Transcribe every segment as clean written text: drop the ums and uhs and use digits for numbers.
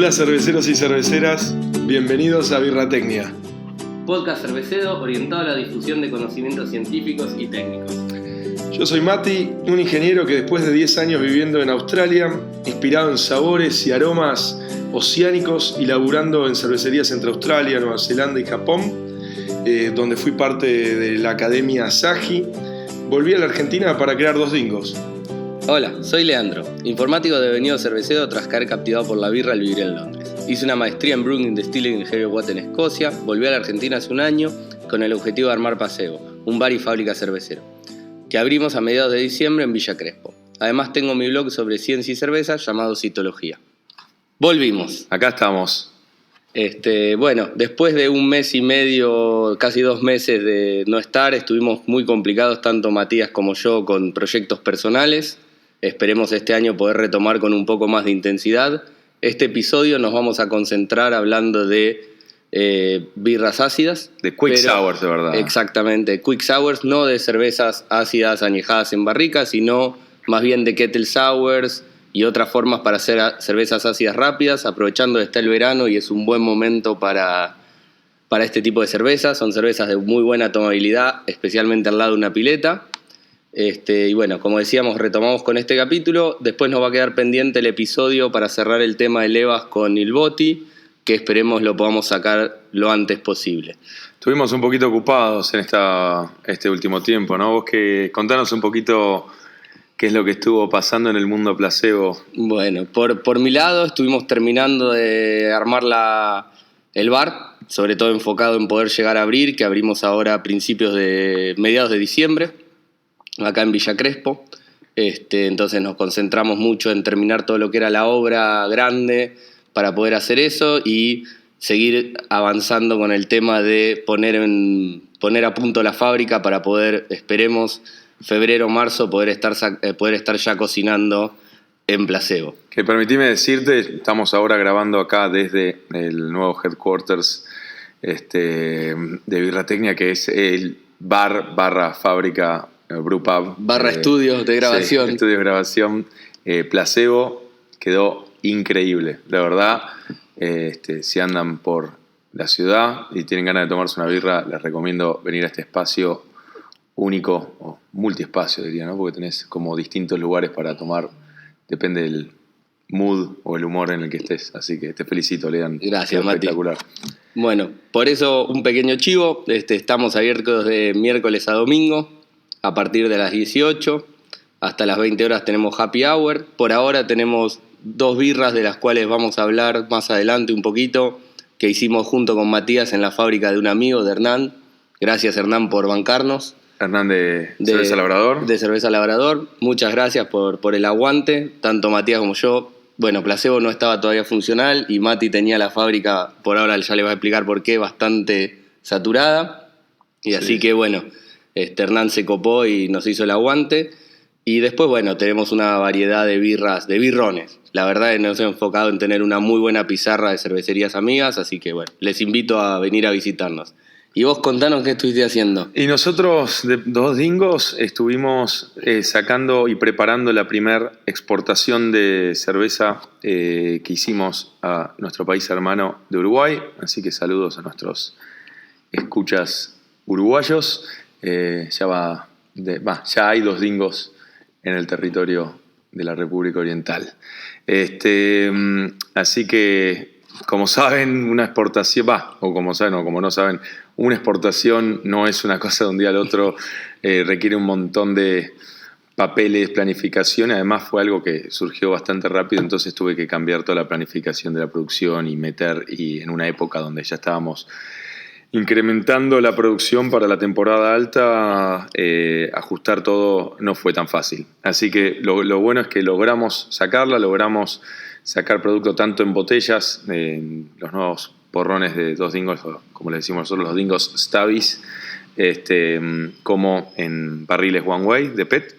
Hola cerveceros y cerveceras, bienvenidos a Birratecnia, podcast cervecero orientado a la difusión de conocimientos científicos y técnicos. Yo soy Mati, un ingeniero que después de 10 años viviendo en Australia, inspirado en sabores y aromas oceánicos y laburando en cervecerías entre Australia, Nueva Zelanda y Japón, donde fui parte de la Academia Asahi, volví a la Argentina para crear Dos Dingos. Hola, soy Leandro, informático devenido cervecero tras caer captivado por la birra al vivir en Londres. Hice una maestría en Brewing Distilling en Heavy Water en Escocia, volví a la Argentina hace un año con el objetivo de armar Placebo, un bar y fábrica cervecero, que abrimos a mediados de diciembre en Villa Crespo. Además tengo mi blog sobre ciencia y cerveza llamado Citología. Volvimos. Acá estamos. Bueno, después de un mes y medio, casi 2 meses de no estar, estuvimos muy complicados, tanto Matías como yo, con proyectos personales. Esperemos este año poder retomar con un poco más de intensidad. Este episodio nos vamos a concentrar hablando de birras ácidas. De quick sours, de verdad. Exactamente, quick sours, no de cervezas ácidas añejadas en barricas, sino más bien de kettle sours y otras formas para hacer cervezas ácidas rápidas, aprovechando que está el verano y es un buen momento para este tipo de cervezas. Son cervezas de muy buena tomabilidad, especialmente al lado de una pileta. Y bueno, como decíamos, retomamos con este capítulo. Después nos va a quedar pendiente el episodio para cerrar el tema de levas con il Botti, que esperemos lo podamos sacar lo antes posible. Estuvimos un poquito ocupados en este último tiempo, ¿no? Vos contanos un poquito qué es lo que estuvo pasando en el mundo Placebo. Bueno, por mi lado estuvimos terminando de armar el bar, sobre todo enfocado en poder llegar a abrir, que abrimos ahora a mediados de diciembre, acá en Villa Crespo. Entonces nos concentramos mucho en terminar todo lo que era la obra grande para poder hacer eso y seguir avanzando con el tema de poner a punto la fábrica para poder, esperemos, febrero o marzo poder estar ya cocinando en Placebo. Que permitime decirte, estamos ahora grabando acá desde el nuevo headquarters de Birratecnia, que es el bar / fábrica Brewpub. / estudios de grabación. Sí, estudios de grabación. Placebo quedó increíble, la verdad. Si andan por la ciudad y tienen ganas de tomarse una birra, les recomiendo venir a este espacio único, o multiespacio diría, ¿no? Porque tenés como distintos lugares para tomar, depende del mood o el humor en el que estés. Así que te felicito, Lean. Gracias, Mati. Espectacular. Bueno, por eso un pequeño chivo. Estamos abiertos de miércoles a domingo, a partir de las 18 hasta las 20 horas tenemos happy hour. Por ahora tenemos 2 birras de las cuales vamos a hablar más adelante un poquito, que hicimos junto con Matías en la fábrica de un amigo, de Hernán. Gracias, Hernán, por bancarnos. Hernán de Cerveza Labrador. De Cerveza Labrador. Muchas gracias por el aguante, tanto Matías como yo. Bueno, Placebo no estaba todavía funcional y Mati tenía la fábrica, por ahora ya le va a explicar por qué, bastante saturada. Y así que bueno, Hernán se copó y nos hizo el aguante. Y después, bueno, tenemos una variedad de birras, de birrones. La verdad es que nos hemos enfocado en tener una muy buena pizarra de cervecerías amigas, así que bueno, les invito a venir a visitarnos. Y vos contanos qué estuviste haciendo. Y nosotros, de Dos Dingos, estuvimos sacando y preparando la primera exportación de cerveza que hicimos a nuestro país hermano de Uruguay. Así que saludos a nuestros escuchas uruguayos. Ya hay Dos Dingos en el territorio de la República Oriental. Así que, como saben, una exportación, o como saben o como no saben, una exportación no es una cosa de un día al otro, requiere un montón de papeles, planificación. Además fue algo que surgió bastante rápido, entonces tuve que cambiar toda la planificación de la producción y en una época donde ya estábamos incrementando la producción para la temporada alta, ajustar todo no fue tan fácil. Así que lo bueno es que logramos sacar producto tanto en botellas, los nuevos porrones de Dos Dingos, como le decimos nosotros, los Dingos Stabbies, como en barriles One Way de PET.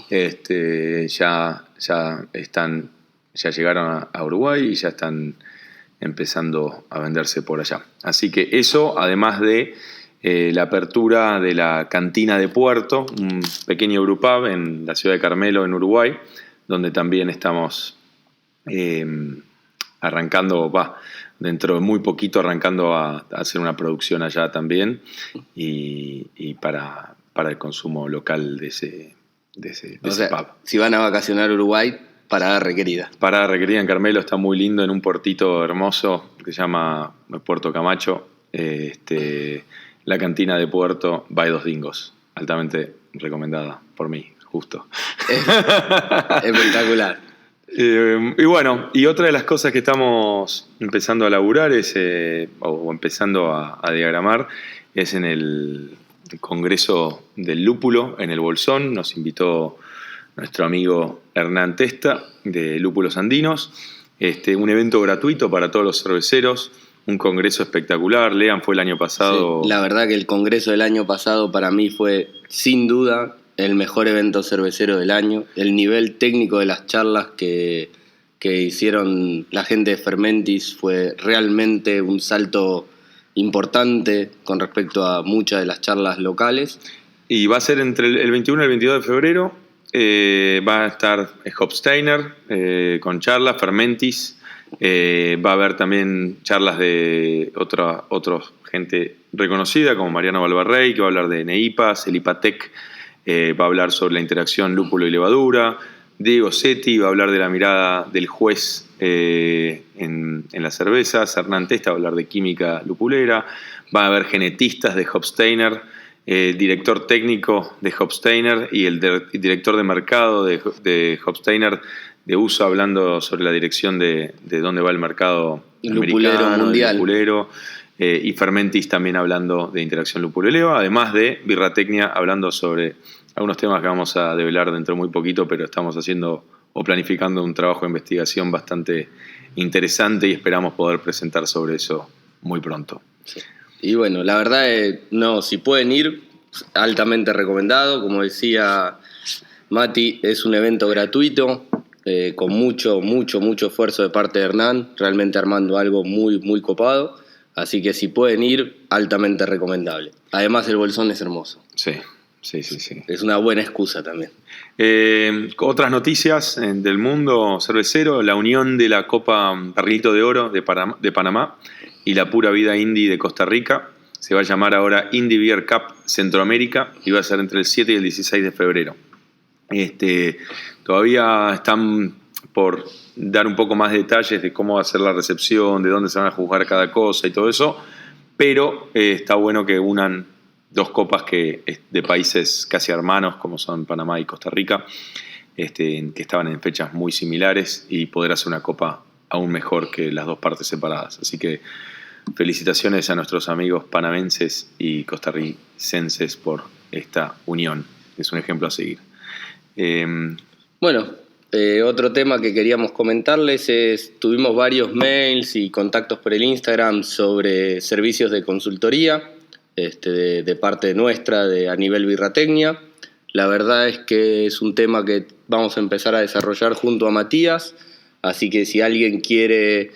Ya llegaron a Uruguay y ya están empezando a venderse por allá. Así que eso, además de la apertura de la Cantina de Puerto, un pequeño brewpub en la ciudad de Carmelo, en Uruguay, donde también estamos arrancando, dentro de muy poquito arrancando a hacer una producción allá también y para el consumo local de ese pub. Si van a vacacionar a Uruguay, parada requerida. Parada requerida en Carmelo, está muy lindo, en un puertito hermoso que se llama Puerto Camacho. La cantina de Puerto by Dos Dingos, altamente recomendada por mí, justo. Espectacular. Y bueno, y otra de las cosas que estamos empezando a laburar o empezando a diagramar es en el Congreso del Lúpulo en el Bolsón. Nos invitó nuestro amigo Hernán Testa de Lúpulos Andinos. Un evento gratuito para todos los cerveceros, un congreso espectacular. Lean, fue el año pasado. Sí, la verdad que el congreso del año pasado para mí fue sin duda el mejor evento cervecero del año. El nivel técnico de las charlas que hicieron la gente de Fermentis fue realmente un salto importante con respecto a muchas de las charlas locales. Y va a ser entre el 21 y el 22 de febrero. Va a estar Hopsteiner con charlas, Fermentis. Va a haber también charlas de otra gente reconocida como Mariano Valvarrey, que va a hablar de Neipas, el IPATEC, va a hablar sobre la interacción lúpulo y levadura. Diego Setti va a hablar de la mirada del juez en las cervezas. Hernán Testa va a hablar de química lupulera. Va a haber genetistas de Hopsteiner, director técnico de Hopsteiner y el director de mercado de Hopsteiner de USA, hablando sobre la dirección de dónde va el mercado lupulero mundial. Lupulero, y Fermentis también hablando de interacción lúpulo-leva, además de Birratecnia hablando sobre algunos temas que vamos a develar dentro de muy poquito, pero estamos haciendo o planificando un trabajo de investigación bastante interesante y esperamos poder presentar sobre eso muy pronto. Sí. Y bueno, la verdad, si pueden ir, altamente recomendado. Como decía Mati, es un evento gratuito, con mucho esfuerzo de parte de Hernán, realmente armando algo muy, muy copado. Así que si pueden ir, altamente recomendable. Además, el Bolsón es hermoso. Sí. Es una buena excusa también. Otras noticias del mundo cervecero: la unión de la Copa Barrilito de Oro de Panamá y la Pura Vida Indie de Costa Rica se va a llamar ahora Indie Beer Cup Centroamérica y va a ser entre el 7 y el 16 de febrero. Todavía están por dar un poco más de detalles de cómo va a ser la recepción, de dónde se van a jugar cada cosa y todo eso, pero está bueno que unan dos copas de países casi hermanos como son Panamá y Costa Rica, que estaban en fechas muy similares, y poder hacer una copa aún mejor que las dos partes separadas. Así que felicitaciones a nuestros amigos panamenses y costarricenses por esta unión. Es un ejemplo a seguir. Otro tema que queríamos comentarles es: tuvimos varios mails y contactos por el Instagram sobre servicios de consultoría de parte nuestra a nivel Birratecnia. La verdad es que es un tema que vamos a empezar a desarrollar junto a Matías, así que si alguien quiere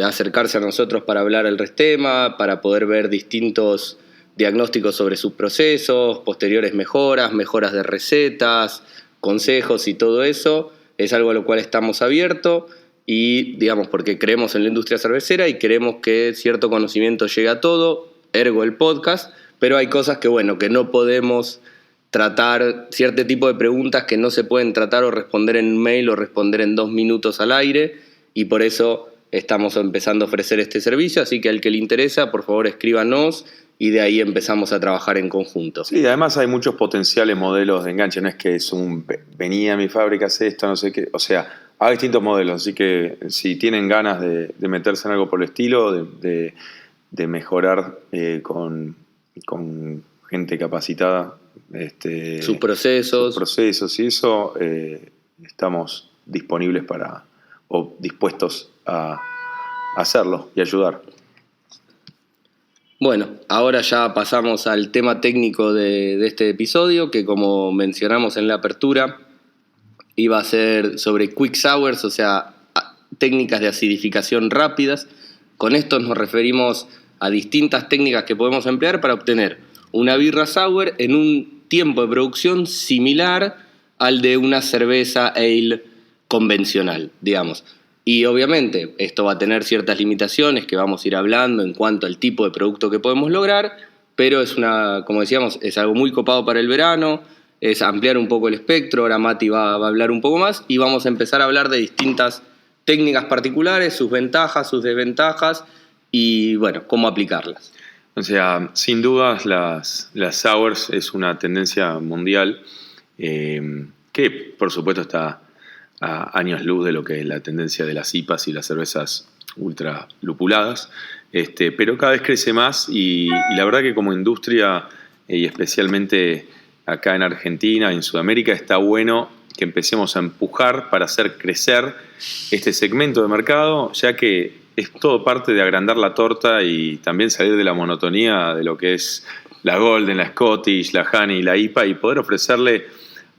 acercarse a nosotros para hablar del tema, para poder ver distintos diagnósticos sobre sus procesos, posteriores mejoras de recetas, consejos y todo eso, es algo a lo cual estamos abiertos, y digamos porque creemos en la industria cervecera y queremos que cierto conocimiento llegue a todo, ergo el podcast, pero hay cosas que no podemos tratar, cierto tipo de preguntas que no se pueden tratar o responder en un mail o responder en 2 minutos al aire, y por eso estamos empezando a ofrecer este servicio. Así que al que le interesa, por favor escríbanos y de ahí empezamos a trabajar en conjunto. Sí, además hay muchos potenciales modelos de enganche, no es que es venía a mi fábrica, hace esto, no sé qué, o sea, hay distintos modelos, así que si tienen ganas de meterse en algo por el estilo, de mejorar con gente capacitada sus procesos y eso, estamos disponibles o dispuestos a hacerlo y ayudar. Bueno, ahora ya pasamos al tema técnico de este episodio, que como mencionamos en la apertura, iba a ser sobre quick sours, o sea, técnicas de acidificación rápidas. Con esto nos referimos a distintas técnicas que podemos emplear para obtener una birra sour en un tiempo de producción similar al de una cerveza ale convencional, digamos. Y obviamente esto va a tener ciertas limitaciones que vamos a ir hablando en cuanto al tipo de producto que podemos lograr, pero como decíamos, es algo muy copado para el verano, es ampliar un poco el espectro. Ahora Mati va a hablar un poco más y vamos a empezar a hablar de distintas técnicas particulares, sus ventajas, sus desventajas y bueno, cómo aplicarlas. O sea, sin dudas las sours es una tendencia mundial que por supuesto está a años luz de lo que es la tendencia de las IPAs y las cervezas ultra lupuladas, pero cada vez crece más y la verdad que como industria y especialmente acá en Argentina y en Sudamérica está bueno que empecemos a empujar para hacer crecer este segmento de mercado, ya que es todo parte de agrandar la torta y también salir de la monotonía de lo que es la Golden, la Scottish, la Honey, la IPA y poder ofrecerle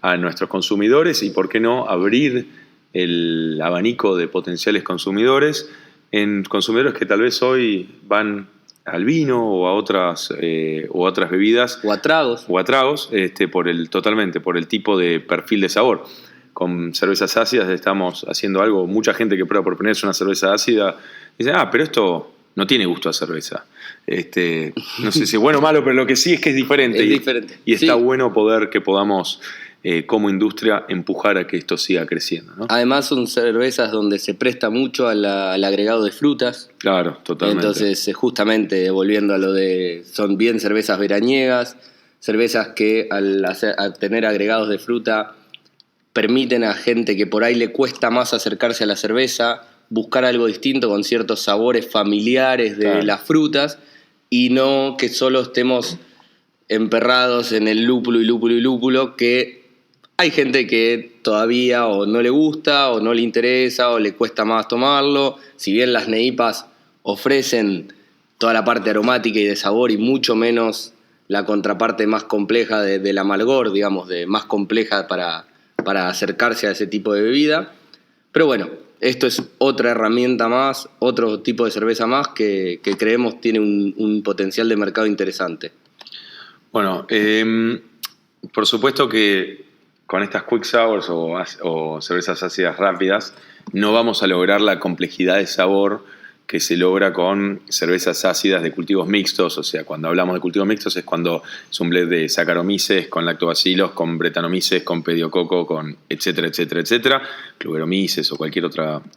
a nuestros consumidores y, por qué no, abrir el abanico de potenciales consumidores en consumidores que tal vez hoy van al vino o a otras bebidas. O a tragos. Totalmente, por el tipo de perfil de sabor. Con cervezas ácidas estamos haciendo algo, mucha gente que prueba por primera vez una cerveza ácida dice, pero esto no tiene gusto a cerveza. No sé si es bueno o malo, pero lo que sí es que es diferente. Es diferente. Y está bueno que podamos, como industria, empujar a que esto siga creciendo, ¿no? Además son cervezas donde se presta mucho al agregado de frutas. Claro, totalmente. Entonces, justamente, volviendo a son bien cervezas veraniegas, cervezas que al tener agregados de fruta permiten a gente que por ahí le cuesta más acercarse a la cerveza, buscar algo distinto con ciertos sabores familiares de las frutas y no que solo estemos emperrados en el lúpulo, que hay gente que todavía o no le gusta o no le interesa o le cuesta más tomarlo. Si bien las neipas ofrecen toda la parte aromática y de sabor y mucho menos la contraparte más compleja del amalgor, digamos, más compleja para acercarse a ese tipo de bebida. Pero bueno, esto es otra herramienta más, otro tipo de cerveza más que creemos tiene un potencial de mercado interesante. Bueno, por supuesto que con estas quick sours o cervezas ácidas rápidas no vamos a lograr la complejidad de sabor que se logra con cervezas ácidas de cultivos mixtos. O sea, cuando hablamos de cultivos mixtos es cuando es un blend de Saccharomyces con Lactobacillus, con Brettanomyces, con Pediococo, con etcétera, Clubberomyces o cualquier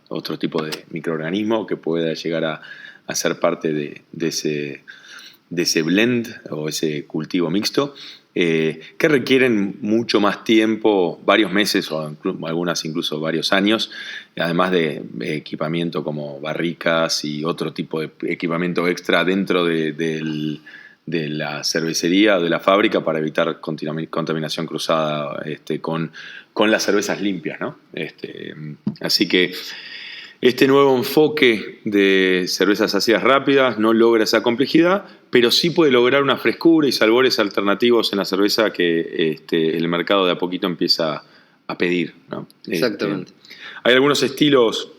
otro tipo de microorganismo que pueda llegar a ser parte de ese blend o ese cultivo mixto, que requieren mucho más tiempo, varios meses o algunas incluso varios años, además de equipamiento como barricas y otro tipo de equipamiento extra dentro de la cervecería o de la fábrica para evitar contaminación cruzada con las cervezas limpias, ¿no? Así que este nuevo enfoque de cervezas ácidas rápidas no logra esa complejidad, pero sí puede lograr una frescura y sabores alternativos en la cerveza que el mercado de a poquito empieza a pedir, ¿no? Exactamente. Hay algunos estilos...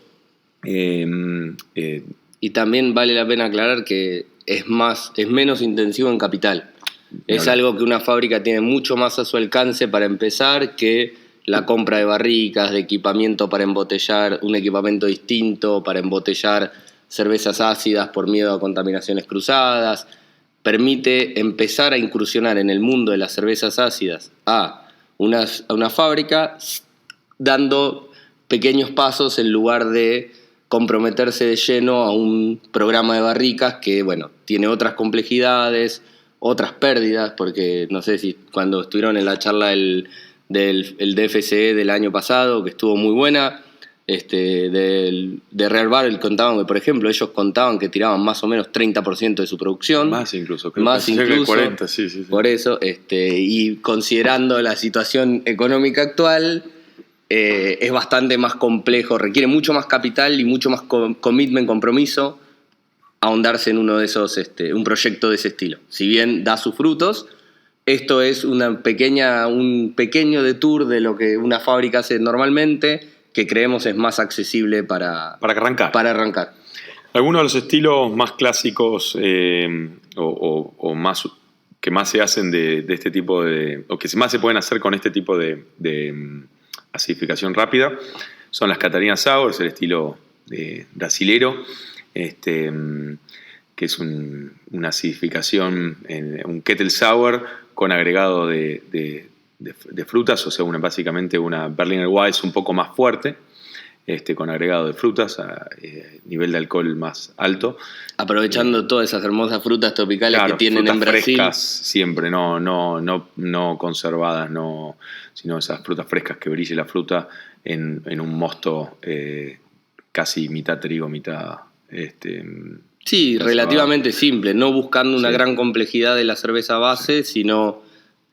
y también vale la pena aclarar que es menos intensivo en capital. Es algo que una fábrica tiene mucho más a su alcance para empezar que la compra de barricas, de equipamiento para embotellar, un equipamiento distinto para embotellar cervezas ácidas por miedo a contaminaciones cruzadas. Permite empezar a incursionar en el mundo de las cervezas ácidas a una fábrica dando pequeños pasos en lugar de comprometerse de lleno a un programa de barricas que, bueno, tiene otras complejidades, otras pérdidas, porque no sé si cuando estuvieron en la charla del DFCE del año pasado, que estuvo muy buena, de Rare Barrel contaban que, por ejemplo, ellos contaban que tiraban más o menos 30% de su producción. Más incluso. Más incluso. 40, sí. Por eso, y considerando la situación económica actual, es bastante más complejo, requiere mucho más capital y mucho más commitment, compromiso, ahondarse en uno de esos, un proyecto de ese estilo. Si bien da sus frutos, esto es un pequeño detour de lo que una fábrica hace normalmente, que creemos es más accesible para arrancar. Algunos de los estilos más clásicos o más que más se hacen de este tipo o que más se pueden hacer con este tipo de acidificación rápida son las Catarina Sours, el estilo brasilero, que es una acidificación, un kettle sour con agregado de frutas, o sea, básicamente una Berliner Weiss un poco más fuerte, con agregado de frutas a nivel de alcohol más alto. Aprovechando todas esas hermosas frutas tropicales, claro, que tienen en Brasil. Frescas siempre, no conservadas, sino esas frutas frescas, que brille la fruta en un mosto casi mitad trigo, mitad... sí, relativamente simple, no buscando una gran complejidad de la cerveza base, sino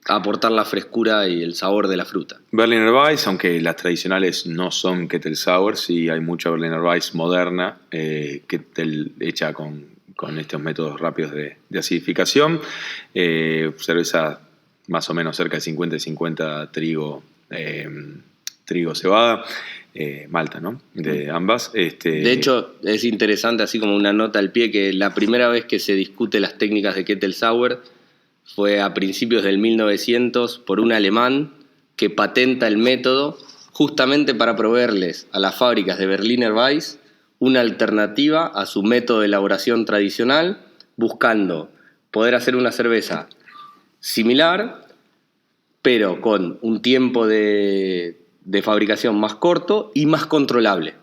aportar la frescura y el sabor de la fruta. Berliner Weiss, aunque las tradicionales no son kettle sour, sí hay mucha Berliner Weiss moderna, hecha con estos métodos rápidos de acidificación. Cerveza más o menos cerca de 50-50 trigo, cebada, malta, ¿no? De ambas. De hecho, es interesante, así como una nota al pie, que la primera vez que se discute las técnicas de kettle sour fue a principios del 1900 por un alemán que patenta el método justamente para proveerles a las fábricas de Berliner Weiss una alternativa a su método de elaboración tradicional, buscando poder hacer una cerveza similar, pero con un tiempo de fabricación más corto y más controlable,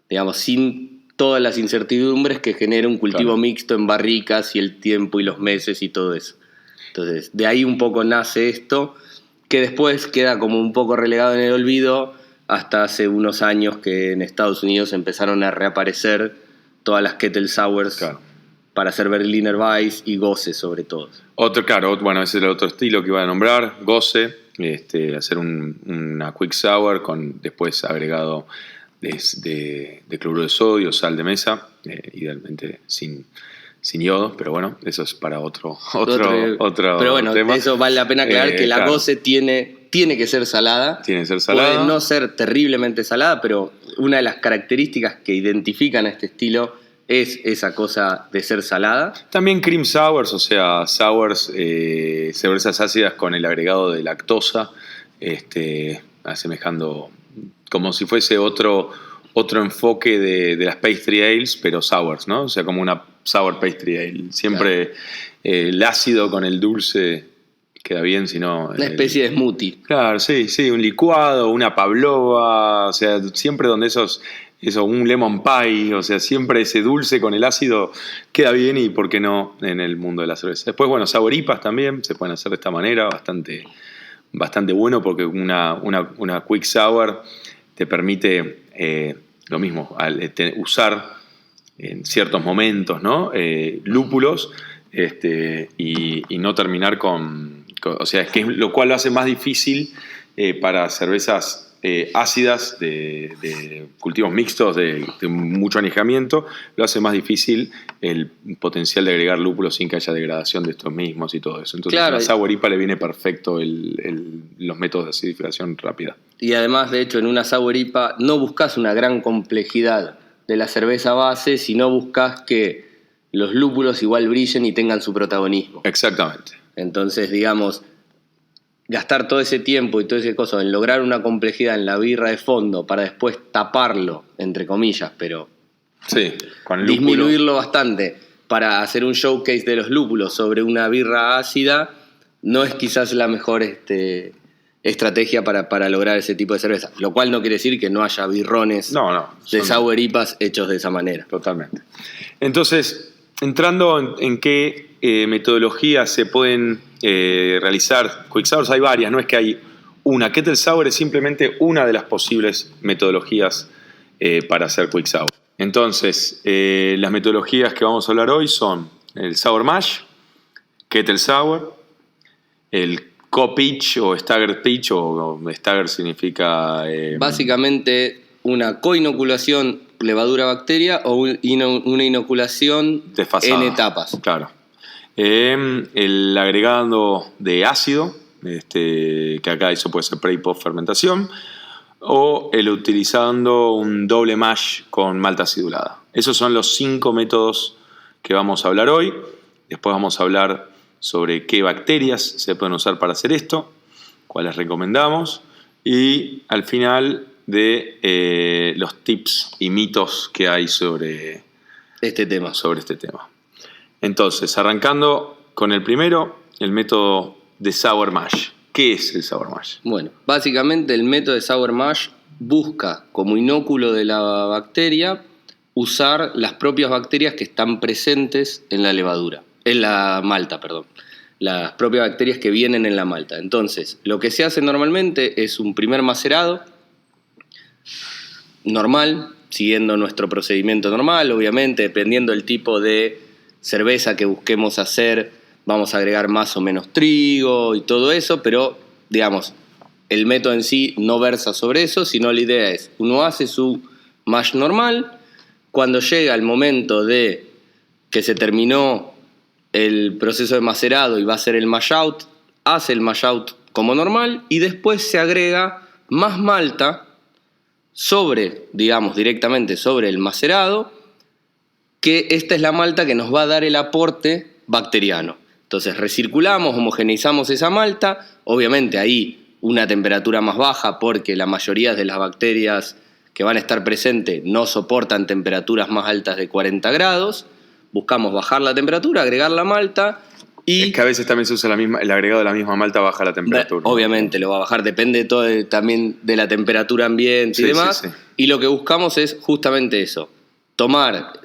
digamos, sin todas las incertidumbres que genera un cultivo mixto en barricas y el tiempo y los meses y todo eso. Entonces, de ahí un poco nace esto, que después queda como un poco relegado en el olvido hasta hace unos años que en Estados Unidos empezaron a reaparecer todas las kettle sours para hacer Berliner Weiss y Gose sobre todo. Ese es el otro estilo que iba a nombrar, Gose, hacer una quick sour con después agregado de cloruro de sodio, sal de mesa, idealmente sin yodo, pero bueno, eso es para otro pero bueno, tema. Eso vale la pena aclarar, que la Gose tiene que ser salada. Tiene que ser salada. Puede no ser terriblemente salada, pero una de las características que identifican a este estilo es esa cosa de ser salada. También cream sours, o sea, sours, cervezas ácidas con el agregado de lactosa, asemejando como si fuese otro enfoque de las pastry ales, pero sours, ¿no? O sea, como una sour pastry ale. Siempre el ácido con el dulce queda bien, sino... Una especie de smoothie. Claro, sí, un licuado, una pavlova, o sea, siempre donde un lemon pie, o sea, siempre ese dulce con el ácido queda bien, y por qué no en el mundo de la cerveza. Después, bueno, sour IPAs también se pueden hacer de esta manera, bastante bueno, porque una quick sour te permite lo mismo, usar en ciertos momentos, ¿no? Lúpulos, y no terminar o sea, lo cual lo hace más difícil para cervezas ácidas de cultivos mixtos de mucho anejamiento. Lo hace más difícil el potencial de agregar lúpulos sin que haya degradación de estos mismos y todo eso. Entonces, a la sour IPA le viene perfecto los métodos de acidificación rápida. Y además, de hecho, en una sour IPA no buscas una gran complejidad de la cerveza base, sino buscas que los lúpulos igual brillen y tengan su protagonismo. Exactamente. Entonces, digamos, gastar todo ese tiempo y todo ese coso en lograr una complejidad en la birra de fondo para después taparlo, entre comillas, pero con disminuirlo bastante para hacer un showcase de los lúpulos sobre una birra ácida, no es quizás la mejor estrategia para lograr ese tipo de cerveza. Lo cual no quiere decir que no haya birrones de sour IPAs hechos de esa manera. Totalmente. Entonces, entrando en qué metodologías se pueden realizar quick sours, hay varias, no es que hay una. Kettle sour es simplemente una de las posibles metodologías para hacer quick sour. Entonces, las metodologías que vamos a hablar hoy son el sour mash, kettle sour, el co-pitch o staggered pitch, o stagger significa... básicamente una coinoculación levadura-bacteria o una inoculación desfasada, en etapas. Claro. El agregado de ácido, que acá eso puede ser pre y post fermentación, o el utilizando un doble mash con malta acidulada. Esos son los 5 métodos que vamos a hablar hoy. Después vamos a hablar sobre qué bacterias se pueden usar para hacer esto, cuáles recomendamos, y al final de los tips y mitos que hay sobre este tema. Entonces, arrancando con el primero, el método de Sour Mash. ¿Qué es el Sour Mash? Bueno, básicamente el método de Sour Mash busca, como inóculo de la bacteria, usar las propias bacterias que están presentes en la malta, perdón. Las propias bacterias que vienen en la malta. Entonces, lo que se hace normalmente es un primer macerado normal, siguiendo nuestro procedimiento normal, obviamente, dependiendo del tipo de cerveza que busquemos hacer, vamos a agregar más o menos trigo y todo eso, pero, digamos, el método en sí no versa sobre eso, sino la idea es, uno hace su mash normal, cuando llega el momento de que se terminó el proceso de macerado y va a hacer el mash out, hace el mash out como normal y después se agrega más malta directamente sobre el macerado, que esta es la malta que nos va a dar el aporte bacteriano. Entonces recirculamos, homogeneizamos esa malta, obviamente ahí una temperatura más baja porque la mayoría de las bacterias que van a estar presentes no soportan temperaturas más altas de 40 grados, buscamos bajar la temperatura, agregar la malta y... Es que a veces también se usa el agregado de la misma malta baja la temperatura. Obviamente lo va a bajar, depende también de la temperatura ambiente y demás. Sí. Y lo que buscamos es justamente eso,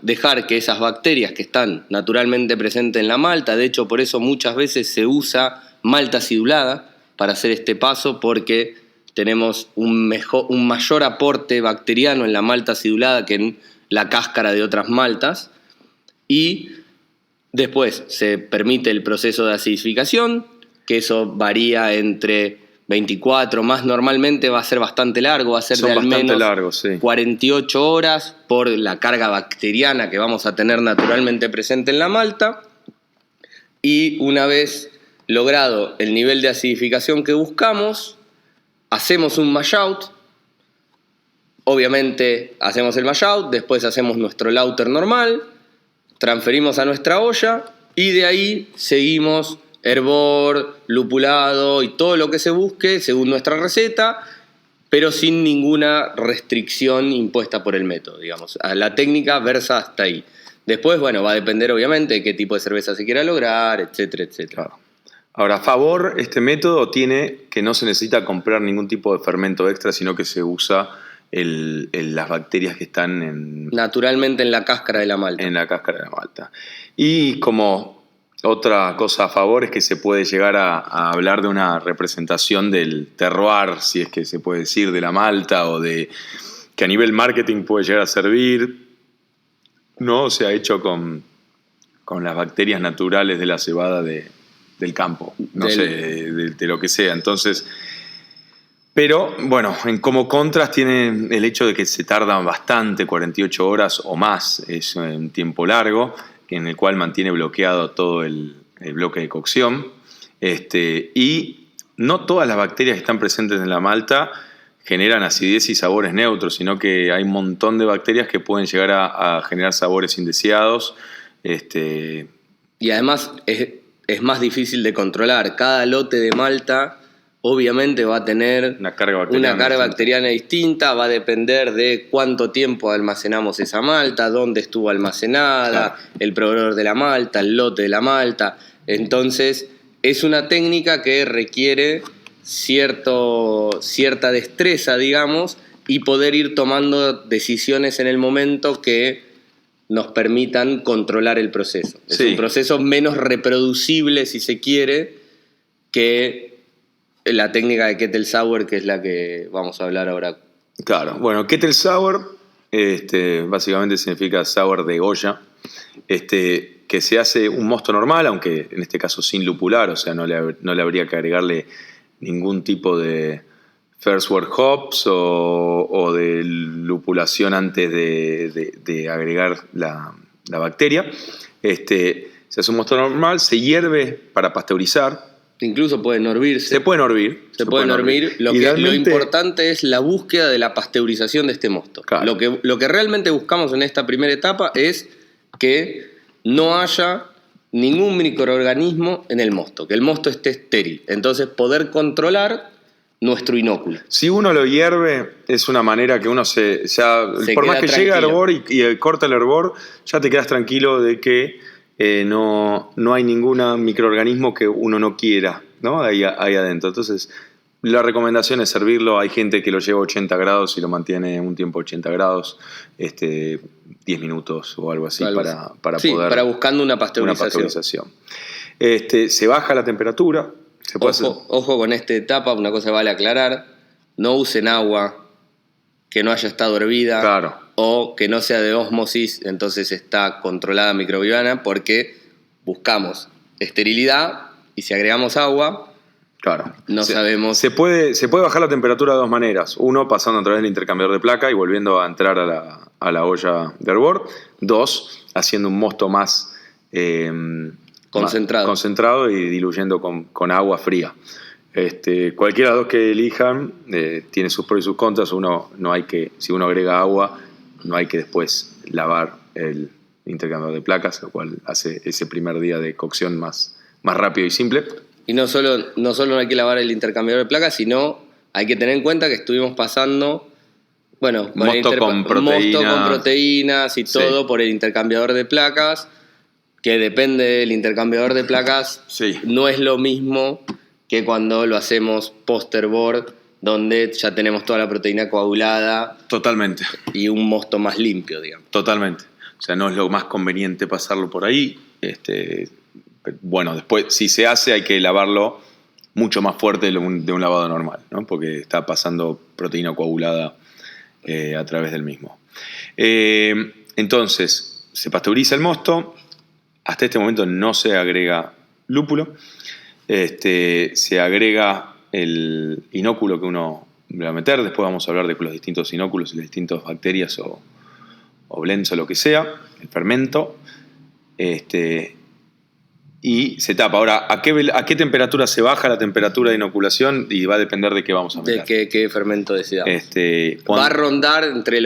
dejar que esas bacterias que están naturalmente presentes en la malta, de hecho por eso muchas veces se usa malta acidulada para hacer este paso, porque tenemos un mayor aporte bacteriano en la malta acidulada que en la cáscara de otras maltas. Y después se permite el proceso de acidificación, que eso varía entre 24, más normalmente va a ser bastante largo, va a ser de al menos 48 horas por la carga bacteriana que vamos a tener naturalmente presente en la malta. Y una vez logrado el nivel de acidificación que buscamos, hacemos un mash out. Obviamente hacemos el mash out, después hacemos nuestro lauter normal, transferimos a nuestra olla y de ahí seguimos hervor, lupulado y todo lo que se busque según nuestra receta, pero sin ninguna restricción impuesta por el método, digamos. La técnica versa hasta ahí. Después, bueno, va a depender obviamente de qué tipo de cerveza se quiera lograr, etcétera, etcétera. Claro. Ahora, a favor, este método tiene que no se necesita comprar ningún tipo de fermento extra, sino que se usa las bacterias que están naturalmente en la cáscara de la malta. En la cáscara de la malta. Y como otra cosa a favor es que se puede llegar a hablar de una representación del terroir, si es que se puede decir, de la malta, o de que a nivel marketing puede llegar a servir, ¿no? Se ha hecho con las bacterias naturales de la cebada del campo, de lo que sea. Entonces, pero bueno, como contras tiene el hecho de que se tarda bastante, 48 horas o más, es un tiempo largo, en el cual mantiene bloqueado todo el bloque de cocción. Y no todas las bacterias que están presentes en la malta generan acidez y sabores neutros, sino que hay un montón de bacterias que pueden llegar a generar sabores indeseados. Y además es más difícil de controlar. Cada lote de malta obviamente va a tener una carga bacteriana distinta, va a depender de cuánto tiempo almacenamos esa malta, dónde estuvo almacenada, claro, el proveedor de la malta, el lote de la malta. Entonces es una técnica que requiere cierta destreza, digamos, y poder ir tomando decisiones en el momento que nos permitan controlar el proceso. Es un proceso menos reproducible, si se quiere, que la técnica de Kettle Sour, que es la que vamos a hablar ahora. Claro, bueno, Kettle Sour básicamente significa sour de olla, que se hace un mosto normal, aunque en este caso sin lupular, o sea, no le habría que agregarle ningún tipo de first wort hops o de lupulación antes de agregar la bacteria. Se hace un mosto normal, se hierve para pasteurizar. Incluso pueden hervirse. Se pueden hervir. Lo importante es la búsqueda de la pasteurización de este mosto. Claro. Lo que realmente buscamos en esta primera etapa es que no haya ningún microorganismo en el mosto, que el mosto esté estéril. Entonces poder controlar nuestro inóculo. Si uno lo hierve, es una manera que uno se por más que llegue a hervor y corta el hervor, ya te quedas tranquilo de que no hay ningún microorganismo que uno no quiera, ¿no? ahí adentro. Entonces, la recomendación es servirlo. Hay gente que lo lleva a 80 grados y lo mantiene un tiempo 80 grados, 10 minutos o algo así, para para buscando una pasteurización. Se baja la temperatura. Ojo con esta etapa, una cosa vale aclarar: no usen agua que no haya estado hervida, claro, o que no sea de ósmosis, entonces está controlada microbiana, porque buscamos esterilidad y si agregamos agua, claro, no sabemos. Se puede bajar la temperatura de dos maneras. Uno, pasando a través del intercambiador de placa y volviendo a entrar a la olla de hervor. Dos, haciendo un mosto más concentrado y diluyendo con agua fría. Cualquiera de los dos que elijan tiene sus pros y sus contras. Si uno agrega agua, no hay que después lavar el intercambiador de placas, lo cual hace ese primer día de cocción más rápido y simple. Y no solo no hay que lavar el intercambiador de placas, sino hay que tener en cuenta que estuvimos pasando mosto con proteínas y todo por el intercambiador de placas, que depende del intercambiador de placas. Sí. No es lo mismo que cuando lo hacemos post-hervor, donde ya tenemos toda la proteína coagulada. Totalmente. Y un mosto más limpio, digamos. Totalmente. O sea, no es lo más conveniente pasarlo por ahí. Bueno, después, si se hace, hay que lavarlo mucho más fuerte de un lavado normal, ¿no? Porque está pasando proteína coagulada a través del mismo. Entonces, se pasteuriza el mosto. Hasta este momento no se agrega lúpulo. Se agrega el inóculo que uno le va a meter. Después vamos a hablar de los distintos inóculos y las distintas bacterias o blends o lo que sea, el fermento. Y se tapa. Ahora, ¿a qué temperatura se baja la temperatura de inoculación? Y va a depender de qué vamos a meter. De qué fermento decidamos. Va a rondar entre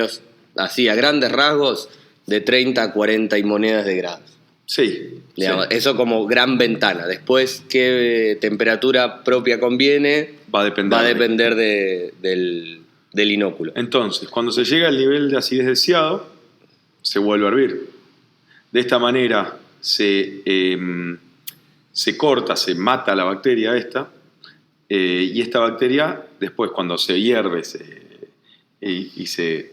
así a grandes rasgos, de 30 a 40 y monedas de grados. Sí, digamos, sí. Eso como gran ventana. Después, qué temperatura propia conviene va a depender del inóculo. Entonces, cuando se llega al nivel de acidez deseado, se vuelve a hervir. De esta manera se corta, se mata la bacteria esta, y esta bacteria después, cuando se hierve y se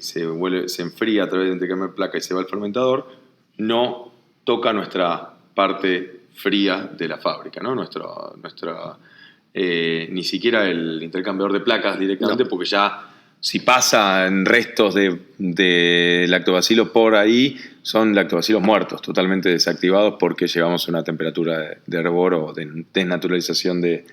enfría a través de intercambio de placa y se va al fermentador, no toca nuestra parte fría de la fábrica, ¿no? Ni siquiera el intercambiador de placas directamente, porque ya si pasan restos de lactobacilos por ahí, son lactobacilos muertos, totalmente desactivados, porque llegamos a una temperatura de hervor o de desnaturalización de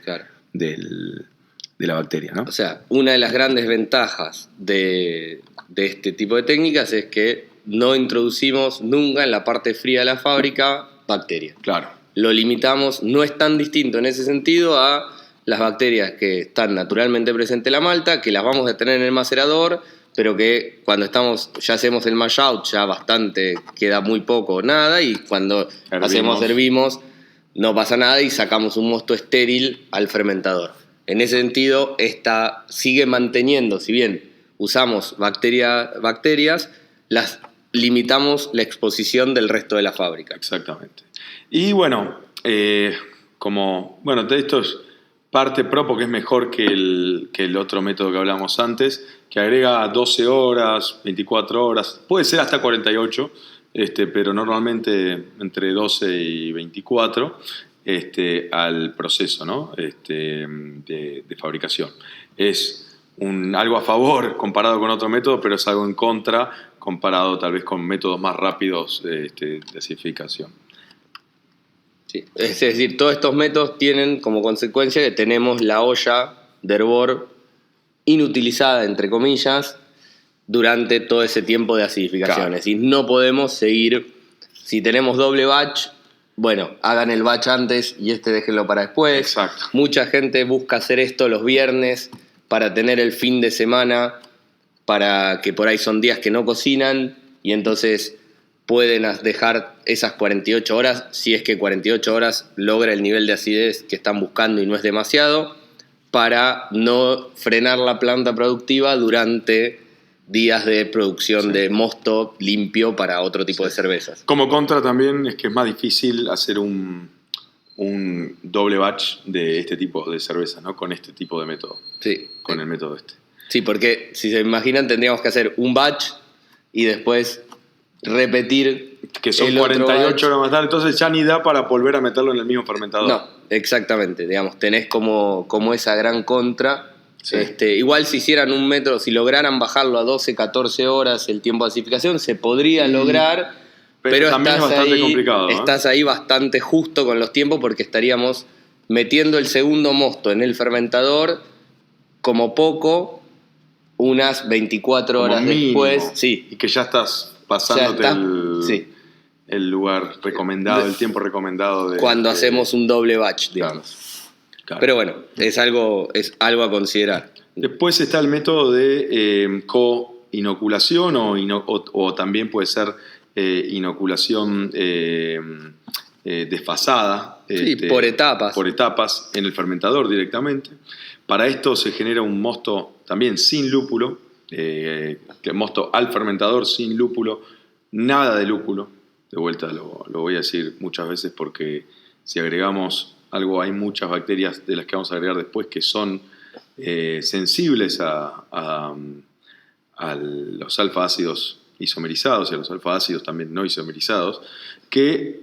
la bacteria, ¿no? O sea, una de las grandes ventajas de este tipo de técnicas es que no introducimos nunca en la parte fría de la fábrica bacterias. Claro. Lo limitamos, no es tan distinto en ese sentido a las bacterias que están naturalmente presentes en la malta, que las vamos a tener en el macerador, pero que cuando ya hacemos el mash out, ya bastante, queda muy poco o nada, y cuando hervimos, no pasa nada y sacamos un mosto estéril al fermentador. En ese sentido, esta sigue manteniendo, si bien usamos bacterias, las limitamos la exposición del resto de la fábrica. Exactamente. Y bueno, de esto es parte pro, porque es mejor que el otro método que hablamos antes, que agrega 12 horas, 24 horas, puede ser hasta 48, pero normalmente entre 12 y 24 al proceso, ¿no? de fabricación. Es algo a favor comparado con otro método, pero es algo en contra comparado tal vez con métodos más rápidos de acidificación. Sí. Es decir, todos estos métodos tienen como consecuencia que tenemos la olla de hervor inutilizada, entre comillas, durante todo ese tiempo de acidificación. Claro. Es decir, no podemos seguir, si tenemos doble batch, bueno, hagan el batch antes y déjenlo para después. Exacto. Mucha gente busca hacer esto los viernes para tener el fin de semana, para que por ahí son días que no cocinan y entonces pueden dejar esas 48 horas, si es que 48 horas logra el nivel de acidez que están buscando y no es demasiado. para no frenar la planta productiva durante días de producción de mosto limpio para otro tipo de cervezas. Como contra también es que es más difícil hacer un doble batch de este tipo de cerveza, ¿no? Con este tipo de método. Sí. Con el método este. Sí, porque si se imaginan tendríamos que hacer un batch y después repetir que son el 48 horas más tarde, entonces ya ni da para volver a meterlo en el mismo fermentador. No, exactamente, digamos, tenés como esa gran contra. Sí. Igual si hicieran un método, si lograran bajarlo a 12, 14 horas el tiempo de acidificación, se podría lograr, pero también es bastante complicado. Estás ahí bastante justo con los tiempos porque estaríamos metiendo el segundo mosto en el fermentador como poco unas 24 horas después. Sí. Y que ya estás pasándote el lugar recomendado, el tiempo recomendado. Cuando hacemos un doble batch, digamos. Claro. Pero bueno, es algo a considerar. Después está el método de co-inoculación o también puede ser inoculación desfasada. Sí, por etapas. Por etapas en el fermentador directamente. Para esto se genera un mosto también sin lúpulo, mosto al fermentador sin lúpulo, nada de lúpulo. De vuelta lo voy a decir muchas veces porque si agregamos algo, hay muchas bacterias de las que vamos a agregar después que son sensibles a los alfa-ácidos isomerizados y a los alfa-ácidos también no isomerizados, que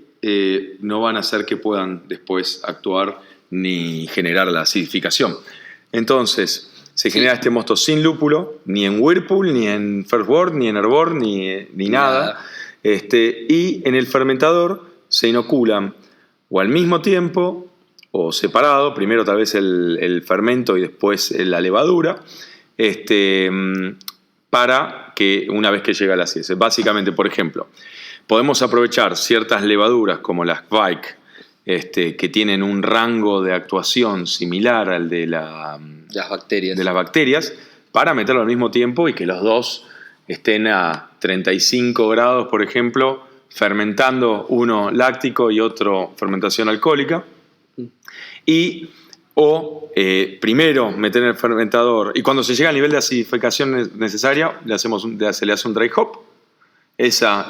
no van a hacer que puedan después actuar ni generar la acidificación. Entonces, se genera este mosto sin lúpulo, ni en Whirlpool, ni en First Word, ni en Herbor, ni nada. Y en el fermentador se inoculan o al mismo tiempo o separado, primero tal vez el fermento y después la levadura, para que una vez que llega la acidez. Básicamente, por ejemplo, podemos aprovechar ciertas levaduras como las Kveik, que tienen un rango de actuación similar al de las bacterias, para meterlo al mismo tiempo y que los dos estén a 35 grados, por ejemplo, fermentando, uno láctico y otro fermentación alcohólica. O primero meter en el fermentador, y cuando se llega al nivel de acidificación necesaria, se le hace un dry hop. Esos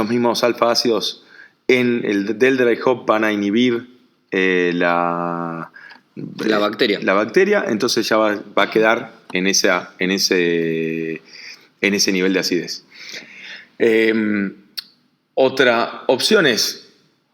mismos alfa-ácidos del dry hop van a inhibir la bacteria, entonces ya va a quedar en ese nivel de acidez. Otra opción es,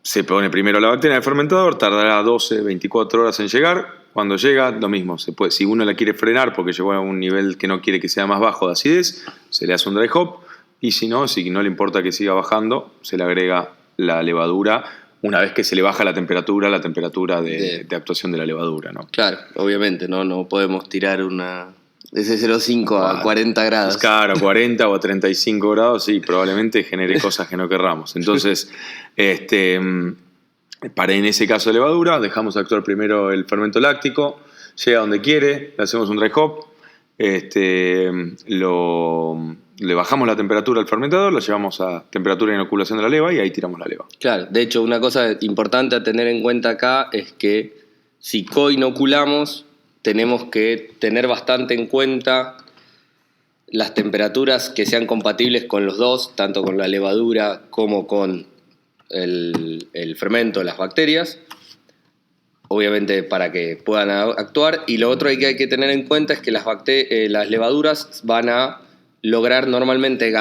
se pone primero la bacteria en el fermentador, tardará 12, 24 horas en llegar. Cuando llega, lo mismo. Si uno la quiere frenar porque llegó a un nivel que no quiere que sea más bajo de acidez, se le hace un dry hop. Y si no le importa que siga bajando, se le agrega la levadura una vez que se le baja la temperatura de actuación de la levadura, ¿no? Claro, obviamente, no podemos tirar una de 0,5 a 40 grados. Claro, 40 o a 35 grados, sí, probablemente genere cosas que no querramos. Entonces, en ese caso de levadura, dejamos actuar primero el fermento láctico, llega donde quiere, le hacemos un dry hop, le bajamos la temperatura al fermentador, lo llevamos a temperatura de inoculación de la leva y ahí tiramos la leva. Claro, de hecho una cosa importante a tener en cuenta acá es que si co-inoculamos tenemos que tener bastante en cuenta las temperaturas que sean compatibles con los dos, tanto con la levadura como con el fermento, las bacterias, obviamente para que puedan actuar. Y lo otro que hay que tener en cuenta es que las levaduras van a lograr normalmente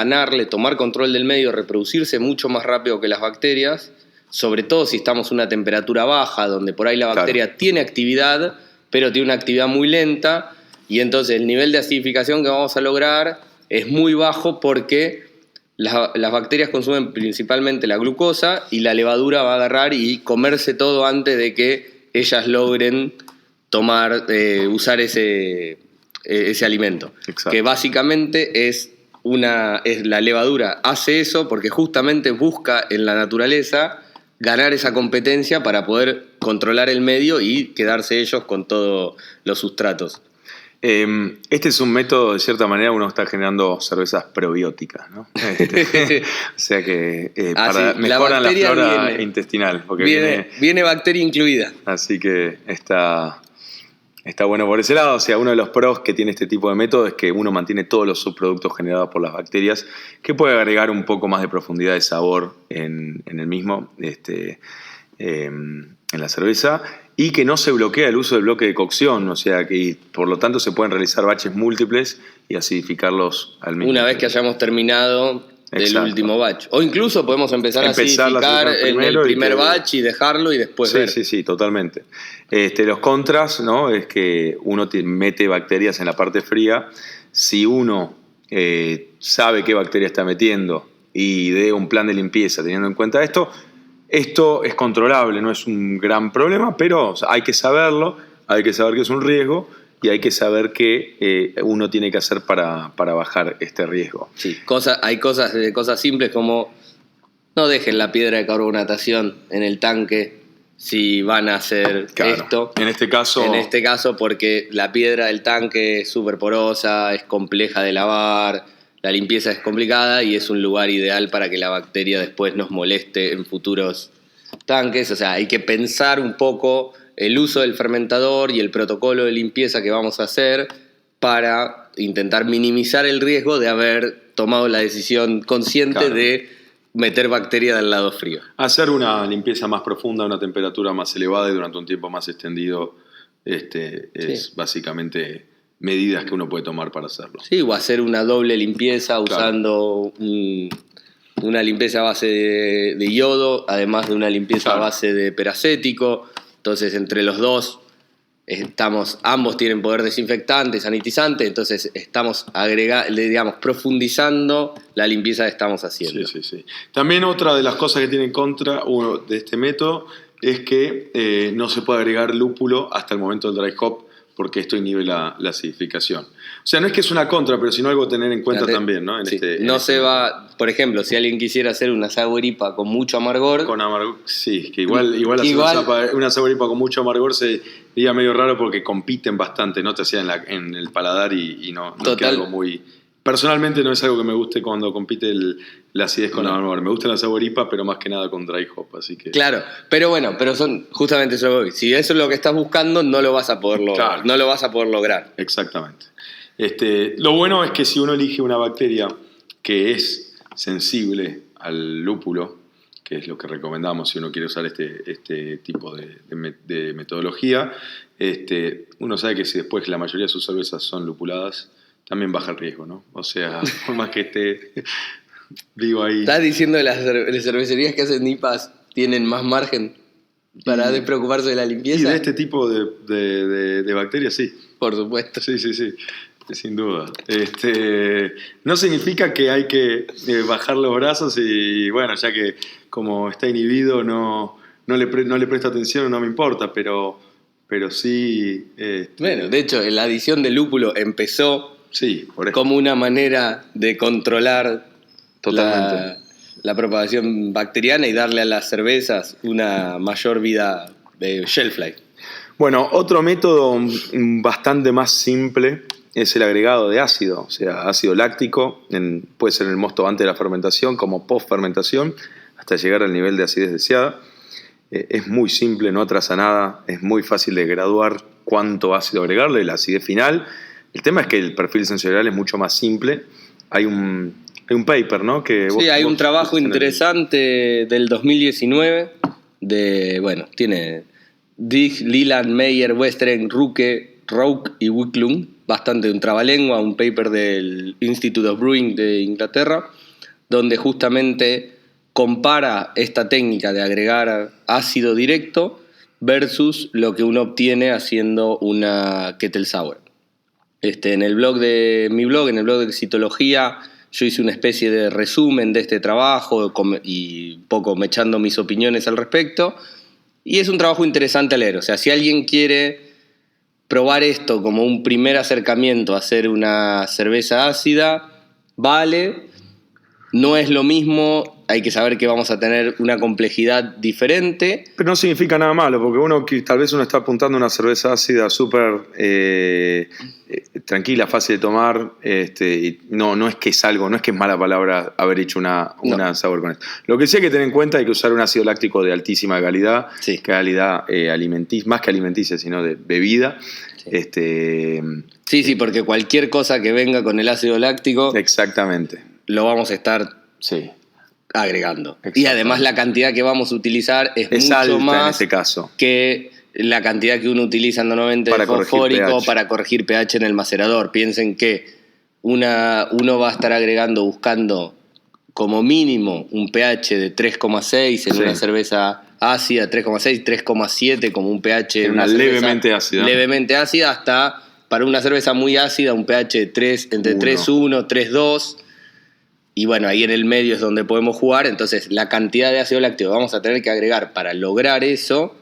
tomar control del medio, reproducirse mucho más rápido que las bacterias, sobre todo si estamos a una temperatura baja, donde por ahí la bacteria tiene actividad, pero tiene una actividad muy lenta, y entonces el nivel de acidificación que vamos a lograr es muy bajo porque las bacterias consumen principalmente la glucosa y la levadura va a agarrar y comerse todo antes de que ellas logren usar ese alimento. Exacto. Que básicamente la levadura hace eso porque justamente busca en la naturaleza ganar esa competencia para poder controlar el medio y quedarse ellos con todos los sustratos. Este es un método, de cierta manera, uno está generando cervezas probióticas, ¿no? O sea que mejoran la flora intestinal. Porque viene bacteria incluida. Así que está Está bueno por ese lado. O sea, uno de los pros que tiene este tipo de método es que uno mantiene todos los subproductos generados por las bacterias, que puede agregar un poco más de profundidad de sabor en el mismo, en la cerveza, y que no se bloquea el uso del bloque de cocción. O sea, que por lo tanto se pueden realizar baches múltiples y acidificarlos al mismo Una vez tiempo. que hayamos terminado del Exacto. último batch. O incluso podemos empezar a acidificar en el primer batch y dejarlo y después ver. Sí, totalmente. Los contras, ¿no? Es que uno mete bacterias en la parte fría. Si uno sabe qué bacteria está metiendo y dé un plan de limpieza teniendo en cuenta esto es controlable, no es un gran problema, pero hay que saberlo, hay que saber que es un riesgo y hay que saber qué uno tiene que hacer para bajar este riesgo. Sí, hay cosas simples como no dejen la piedra de carbonatación en el tanque si van a hacer esto. En este caso, porque la piedra del tanque es súper porosa, es compleja de lavar, la limpieza es complicada y es un lugar ideal para que la bacteria después nos moleste en futuros tanques. O sea, hay que pensar un poco el uso del fermentador y el protocolo de limpieza que vamos a hacer para intentar minimizar el riesgo de haber tomado la decisión consciente de meter bacteria del lado frío. Hacer una limpieza más profunda a una temperatura más elevada y durante un tiempo más extendido es básicamente medidas que uno puede tomar para hacerlo. Sí, o hacer una doble limpieza usando una limpieza a base de yodo, además de una limpieza a base de peracético. Entonces, entre los dos, ambos tienen poder desinfectante, sanitizante, entonces estamos profundizando la limpieza que estamos haciendo. Sí. También otra de las cosas que tiene en contra de este método es que no se puede agregar lúpulo hasta el momento del dry hop, porque esto inhibe la acidificación. O sea, no es que es una contra, pero sino algo a tener en cuenta también, ¿no? Por ejemplo, si alguien quisiera hacer una sour IPA con mucho amargor... Sí, que igual una sour IPA con mucho amargor se diría medio raro porque compiten bastante, ¿no? Te hacía en el paladar y no queda algo muy... Personalmente no es algo que me guste cuando compite la acidez con amargor. Me gusta la sour IPA, pero más que nada con dry hop, así que... Claro, pero son justamente eso. Si eso es lo que estás buscando, no lo vas a poder lograr. No lo vas a poder lograr. Exactamente. Lo bueno es que si uno elige una bacteria que es sensible al lúpulo, que es lo que recomendamos si uno quiere usar este tipo de metodología, uno sabe que si después la mayoría de sus cervezas son lupuladas, también baja el riesgo, ¿no? O sea, por más que esté vivo ahí. ¿Estás diciendo que las cervecerías que hacen IPAs tienen más margen para despreocuparse de la limpieza? Y de este tipo de bacterias, sí. Por supuesto. Sí, sin duda. No significa que hay que bajar los brazos y, bueno, ya que como está inhibido no le presta atención, no me importa, pero sí... Bueno, de hecho, la adición de lúpulo empezó como una manera de controlar la propagación bacteriana y darle a las cervezas una mayor vida de shelf life. Bueno, otro método bastante más simple es el agregado de ácido, o sea, ácido láctico, puede ser en el mosto antes de la fermentación como post-fermentación, hasta llegar al nivel de acidez deseada. Es muy simple, no atrasa nada, es muy fácil de graduar cuánto ácido agregarle, la acidez final. El tema es que el perfil sensorial es mucho más simple. Hay un paper, ¿no? Hay un trabajo interesante del 2019 tiene Dig, Leland, Meyer, Westren, Ruke, Rouk y Wiklund, bastante un trabalengua, un paper del Institute of Brewing de Inglaterra, donde justamente compara esta técnica de agregar ácido directo versus lo que uno obtiene haciendo una kettle sour. En el blog de Excitología, yo hice una especie de resumen de este trabajo y un poco me echando mis opiniones al respecto. Y es un trabajo interesante a leer. O sea, si alguien quiere probar esto como un primer acercamiento a hacer una cerveza ácida, vale. No es lo mismo, hay que saber que vamos a tener una complejidad diferente. Pero no significa nada malo, porque tal vez uno está apuntando a una cerveza ácida súper tranquila, fácil de tomar. Y no es que es algo, no es que es mala palabra haber hecho una sour con esto. Lo que sí hay que tener en cuenta es que usar un ácido láctico de altísima calidad, Sí. calidad alimenticia, más que alimenticia, sino de bebida. Sí. Sí, porque cualquier cosa que venga con el ácido láctico Exactamente. lo vamos a estar Sí. agregando. Y además la cantidad que vamos a utilizar es mucho alta más en ese caso. que la cantidad que uno utiliza normalmente Para de corregir fosfórico pH. para corregir pH en el macerador. Piensen que uno va a estar agregando, buscando como mínimo un pH de 3,6 en Sí. una cerveza ácida, 3,6, 3,7 como un pH En una cerveza levemente ácida. Levemente ácida, hasta para una cerveza muy ácida un pH de 3, entre 3,1, 3,2. Y bueno, ahí en el medio es donde podemos jugar. Entonces la cantidad de ácido láctico que vamos a tener que agregar para lograr eso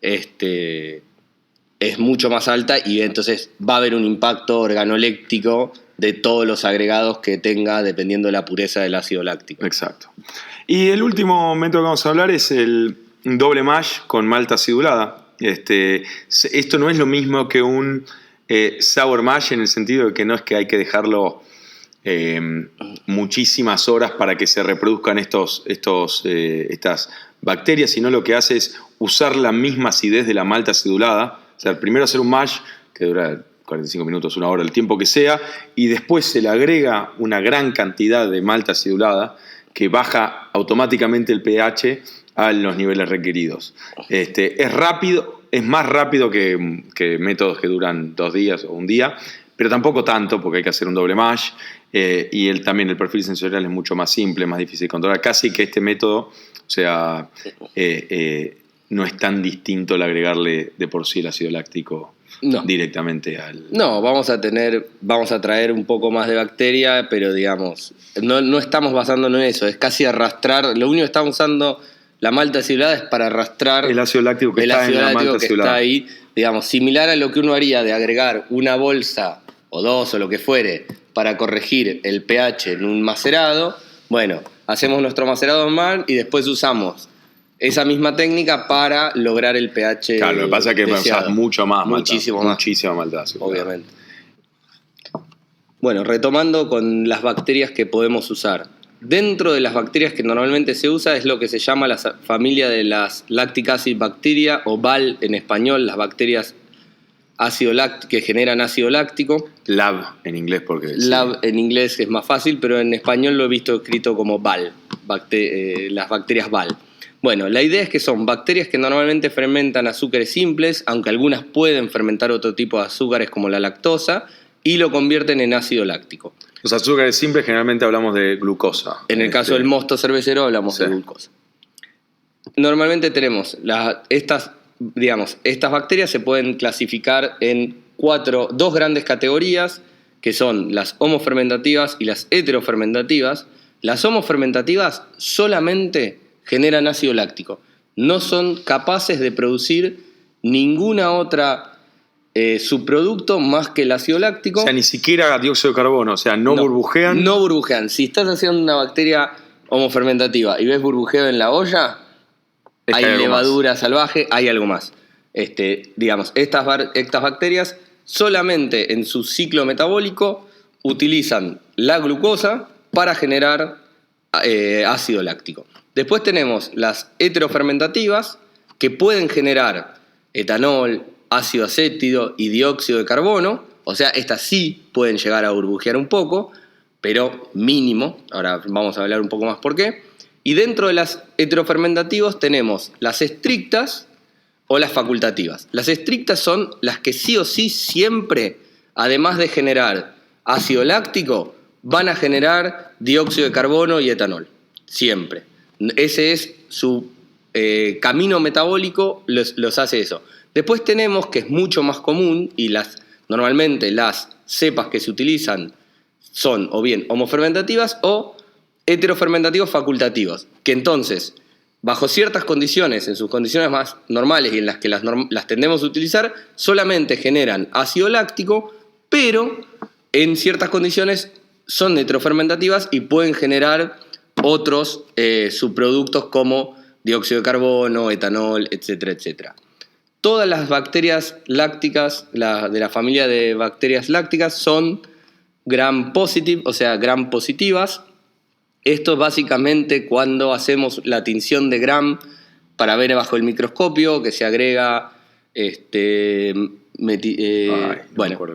es mucho más alta, y entonces va a haber un impacto organoléptico de todos los agregados que tenga dependiendo de la pureza del ácido láctico. Exacto. Y el último método que vamos a hablar es el doble mash con malta acidulada. Esto no es lo mismo que un sour mash, en el sentido de que no es que hay que dejarlo muchísimas horas para que se reproduzcan estas bacterias, sino lo que hace es usar la misma acidez de la malta acidulada. O sea, primero hacer un mash que dura 45 minutos, una hora, el tiempo que sea, y después se le agrega una gran cantidad de malta acidulada que baja automáticamente el pH a los niveles requeridos. Es rápido, es más rápido que métodos que duran 2 días o un día, pero tampoco tanto, porque hay que hacer un doble mash, y también el perfil sensorial es mucho más simple, más difícil de controlar. Casi que este método, o sea, no es tan distinto el agregarle de por sí el ácido láctico directamente al... No, vamos a traer un poco más de bacteria, pero digamos, no estamos basándonos en eso, es casi arrastrar, lo único que estamos usando la malta acidulada es para arrastrar el ácido láctico que está en la malta acidulada. Está ahí, digamos, similar a lo que uno haría de agregar una bolsa o 2 o lo que fuere para corregir el pH en un macerado. Bueno, hacemos nuestro macerado normal y después usamos esa misma técnica para lograr el pH. Claro, lo que pasa es que usás mucho más muchísima malta acidulada. Obviamente. Bueno, retomando con las bacterias que podemos usar. Dentro de las bacterias que normalmente se usa es lo que se llama la familia de las Lactic Acid Bacteria, o BAL en español, las bacterias que generan ácido láctico. LAB en inglés, porque... LAB en inglés es más fácil, pero en español lo he visto escrito como BAL, las bacterias BAL. Bueno, la idea es que son bacterias que normalmente fermentan azúcares simples, aunque algunas pueden fermentar otro tipo de azúcares como la lactosa, y lo convierten en ácido láctico. Los azúcares simples generalmente hablamos de glucosa. En el caso del mosto cervecero hablamos de glucosa. Normalmente tenemos estas bacterias se pueden clasificar en dos grandes categorías, que son las homofermentativas y las heterofermentativas. Las homofermentativas solamente generan ácido láctico. No son capaces de producir ninguna otra subproducto más que el ácido láctico. O sea, ni siquiera dióxido de carbono, o sea, no burbujean. No burbujean. Si estás haciendo una bacteria homofermentativa y ves burbujeo en la olla, hay levadura salvaje, hay algo más. Estas bacterias solamente en su ciclo metabólico utilizan la glucosa para generar ácido láctico. Después tenemos las heterofermentativas, que pueden generar etanol, ácido acético y dióxido de carbono. O sea, estas sí pueden llegar a burbujear un poco, pero mínimo. Ahora vamos a hablar un poco más por qué. Y dentro de las heterofermentativas tenemos las estrictas o las facultativas. Las estrictas son las que sí o sí siempre, además de generar ácido láctico, van a generar dióxido de carbono y etanol. Siempre. Ese es su camino metabólico, los hace eso. Después tenemos, que es mucho más común, y normalmente las cepas que se utilizan son o bien homofermentativas o heterofermentativos facultativos, que entonces, bajo ciertas condiciones, en sus condiciones más normales y en las que las tendemos a utilizar, solamente generan ácido láctico, pero en ciertas condiciones son heterofermentativas y pueden generar otros subproductos como dióxido de carbono, etanol, etcétera, etcétera. Todas las bacterias lácticas, de la familia de bacterias lácticas, son gram positive, o sea, gram positivas. Esto es básicamente cuando hacemos la tinción de gram para ver bajo el microscopio, que se agrega,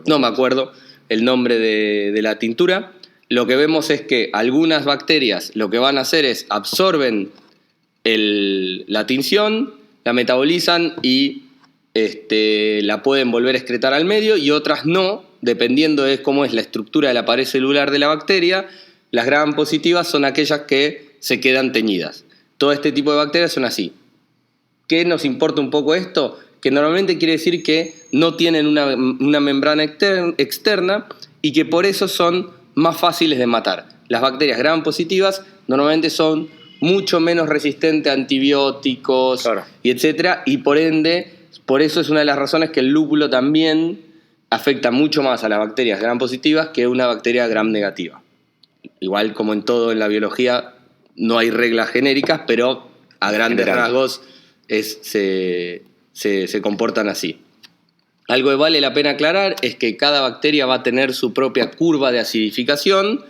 no me acuerdo el nombre de la tintura. Lo que vemos es que algunas bacterias lo que van a hacer es absorben la tinción, la metabolizan y la pueden volver a excretar al medio, y otras no, dependiendo de cómo es la estructura de la pared celular de la bacteria. Las gram positivas son aquellas que se quedan teñidas. Todo este tipo de bacterias son así. ¿Qué nos importa un poco esto? Que normalmente quiere decir que no tienen una membrana externa y que por eso son más fáciles de matar. Las bacterias gram positivas normalmente son mucho menos resistentes a antibióticos, claro, y etcétera, y por ende, por eso es una de las razones que el lúpulo también afecta mucho más a las bacterias gram positivas que una bacteria gram negativa. Igual, como en todo en la biología, no hay reglas genéricas, pero a grandes rasgos se comportan así. Algo que vale la pena aclarar es que cada bacteria va a tener su propia curva de acidificación,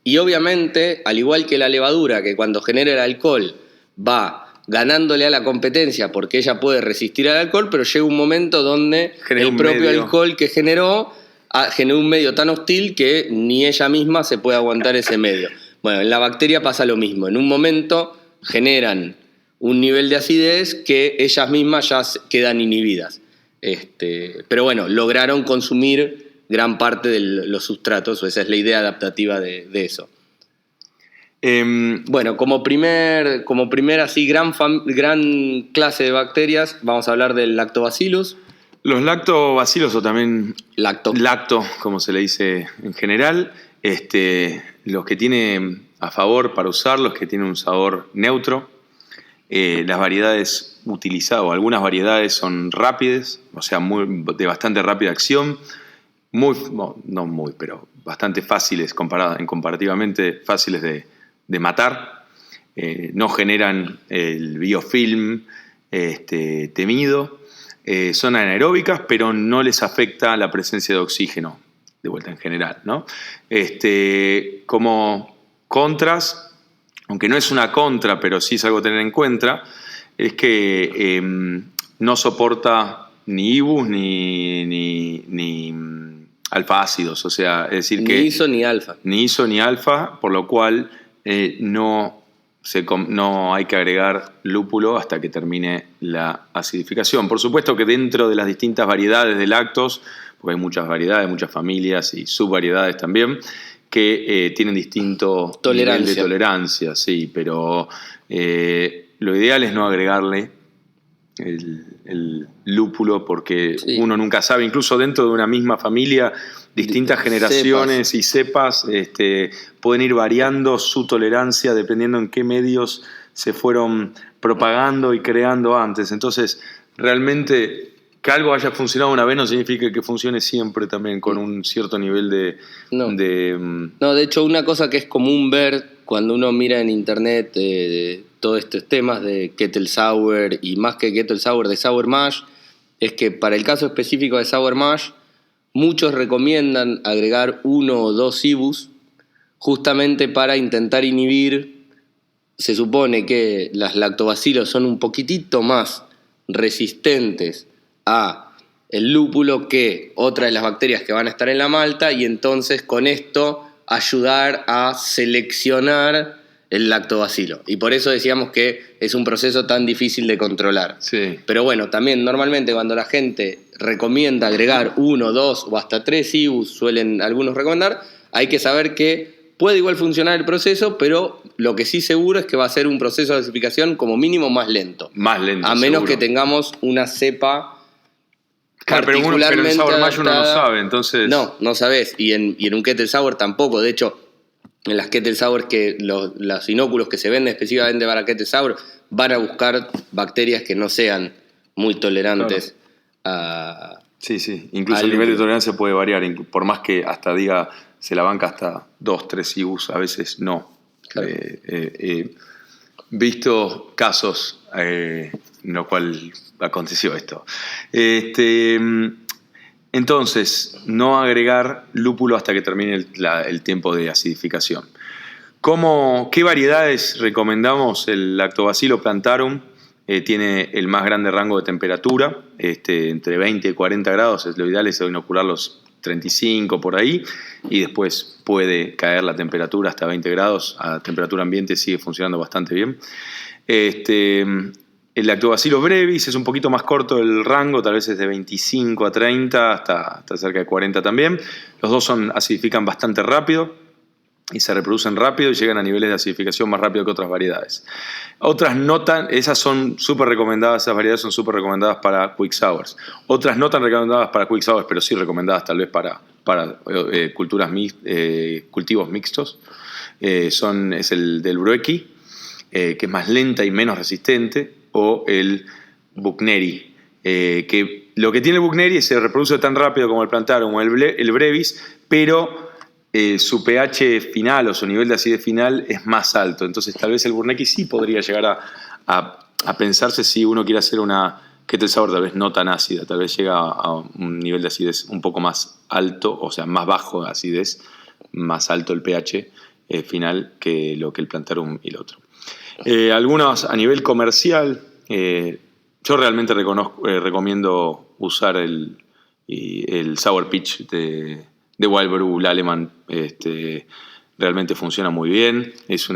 y obviamente, al igual que la levadura, que cuando genera el alcohol va ganándole a la competencia porque ella puede resistir al alcohol, pero llega un momento donde el propio alcohol que generó un medio tan hostil que ni ella misma se puede aguantar ese medio. Bueno, en la bacteria pasa lo mismo. En un momento generan un nivel de acidez que ellas mismas ya quedan inhibidas. Pero bueno, lograron consumir gran parte de los sustratos, o esa es la idea adaptativa de eso. Bueno, como primer así gran clase de bacterias, vamos a hablar del lactobacillus. Los lactobacilos, o también lacto, como se le dice en general, los que tiene a favor para usarlos, que tienen un sabor neutro. Las variedades utilizadas, o algunas variedades, son rápidas, o sea, de bastante rápida acción, pero bastante fáciles, comparativamente fáciles de matar. No generan el biofilm temido. Son anaeróbicas, pero no les afecta la presencia de oxígeno, de vuelta en general, ¿no? Como contras, aunque no es una contra, pero sí es algo a tener en cuenta, es que no soporta ni IBUs ni alfa-ácidos, o sea, es decir que... Ni ISO ni alfa. Ni ISO ni alfa, por lo cual no hay que agregar lúpulo hasta que termine la acidificación. Por supuesto que dentro de las distintas variedades de lácteos, porque hay muchas variedades, muchas familias y subvariedades también, que tienen distinto nivel de tolerancia, sí, pero lo ideal es no agregarle el lúpulo, porque uno nunca sabe, incluso dentro de una misma familia, distintas generaciones y cepas pueden ir variando su tolerancia dependiendo en qué medios se fueron propagando y creando antes. Entonces, realmente, que algo haya funcionado una vez no significa que funcione siempre también con un cierto nivel de... No, de hecho, una cosa que es común ver cuando uno mira en internet de todos estos temas de Kettle Sour, y más que Kettle Sour, de Sour Mash, es que para el caso específico de Sour Mash, muchos recomiendan agregar 1 o 2 IBUs justamente para intentar inhibir. Se supone que las lactobacilos son un poquitito más resistentes a el lúpulo que otra de las bacterias que van a estar en la malta, y entonces con esto ayudar a seleccionar el lactobacilo. Y por eso decíamos que es un proceso tan difícil de controlar. Sí. Pero bueno, también normalmente cuando la gente recomienda agregar 1, 2 o hasta 3 IBUs, suelen algunos recomendar, hay que saber que puede igual funcionar el proceso, pero lo que sí seguro es que va a ser un proceso de acidificación como mínimo más lento. Más lento, a menos seguro que tengamos una cepa... Claro, pero en Sour Mash uno no sabe, entonces... No sabés, y en un Kettle Sour tampoco. De hecho, en las Kettle Sour, que los inóculos que se venden específicamente para Kettle Sour, van a buscar bacterias que no sean muy tolerantes a... Sí, incluso el nivel de tolerancia puede variar, por más que hasta diga se la banca hasta 2, 3 IBUs, a veces no. Claro. Visto casos en lo cual aconteció esto. Entonces, no agregar lúpulo hasta que termine el tiempo de acidificación. ¿Qué variedades recomendamos? El Lactobacillus plantarum tiene el más grande rango de temperatura, entre 20 y 40 grados. Lo ideal es inocular los 35 por ahí, y después puede caer la temperatura hasta 20 grados. A temperatura ambiente sigue funcionando bastante bien. El Lactobacillus brevis es un poquito más corto el rango, tal vez es de 25 a 30 hasta cerca de 40 también. Los dos acidifican bastante rápido y se reproducen rápido y llegan a niveles de acidificación más rápido que otras variedades. Otras esas son súper recomendadas, esas variedades son súper recomendadas para quick sours. Otras no tan recomendadas para quick sours, pero sí recomendadas tal vez para cultivos mixtos. Es el del Bruecky, que es más lenta y menos resistente, o el Buckneri, que lo que tiene el Buckneri es que se reproduce tan rápido como el plantarum o el brevis, pero su pH final o su nivel de acidez final es más alto. Entonces tal vez el Burnecki sí podría llegar a pensarse si uno quiere hacer una kettle sour tal vez no tan ácida, tal vez llega a un nivel de acidez un poco más alto, o sea, más bajo de acidez, más alto el pH final que lo que el plantarum y el otro. Algunos a nivel comercial, yo realmente recomiendo usar el Sour Pitch de Wild Brew, el alemán. Realmente funciona muy bien. Es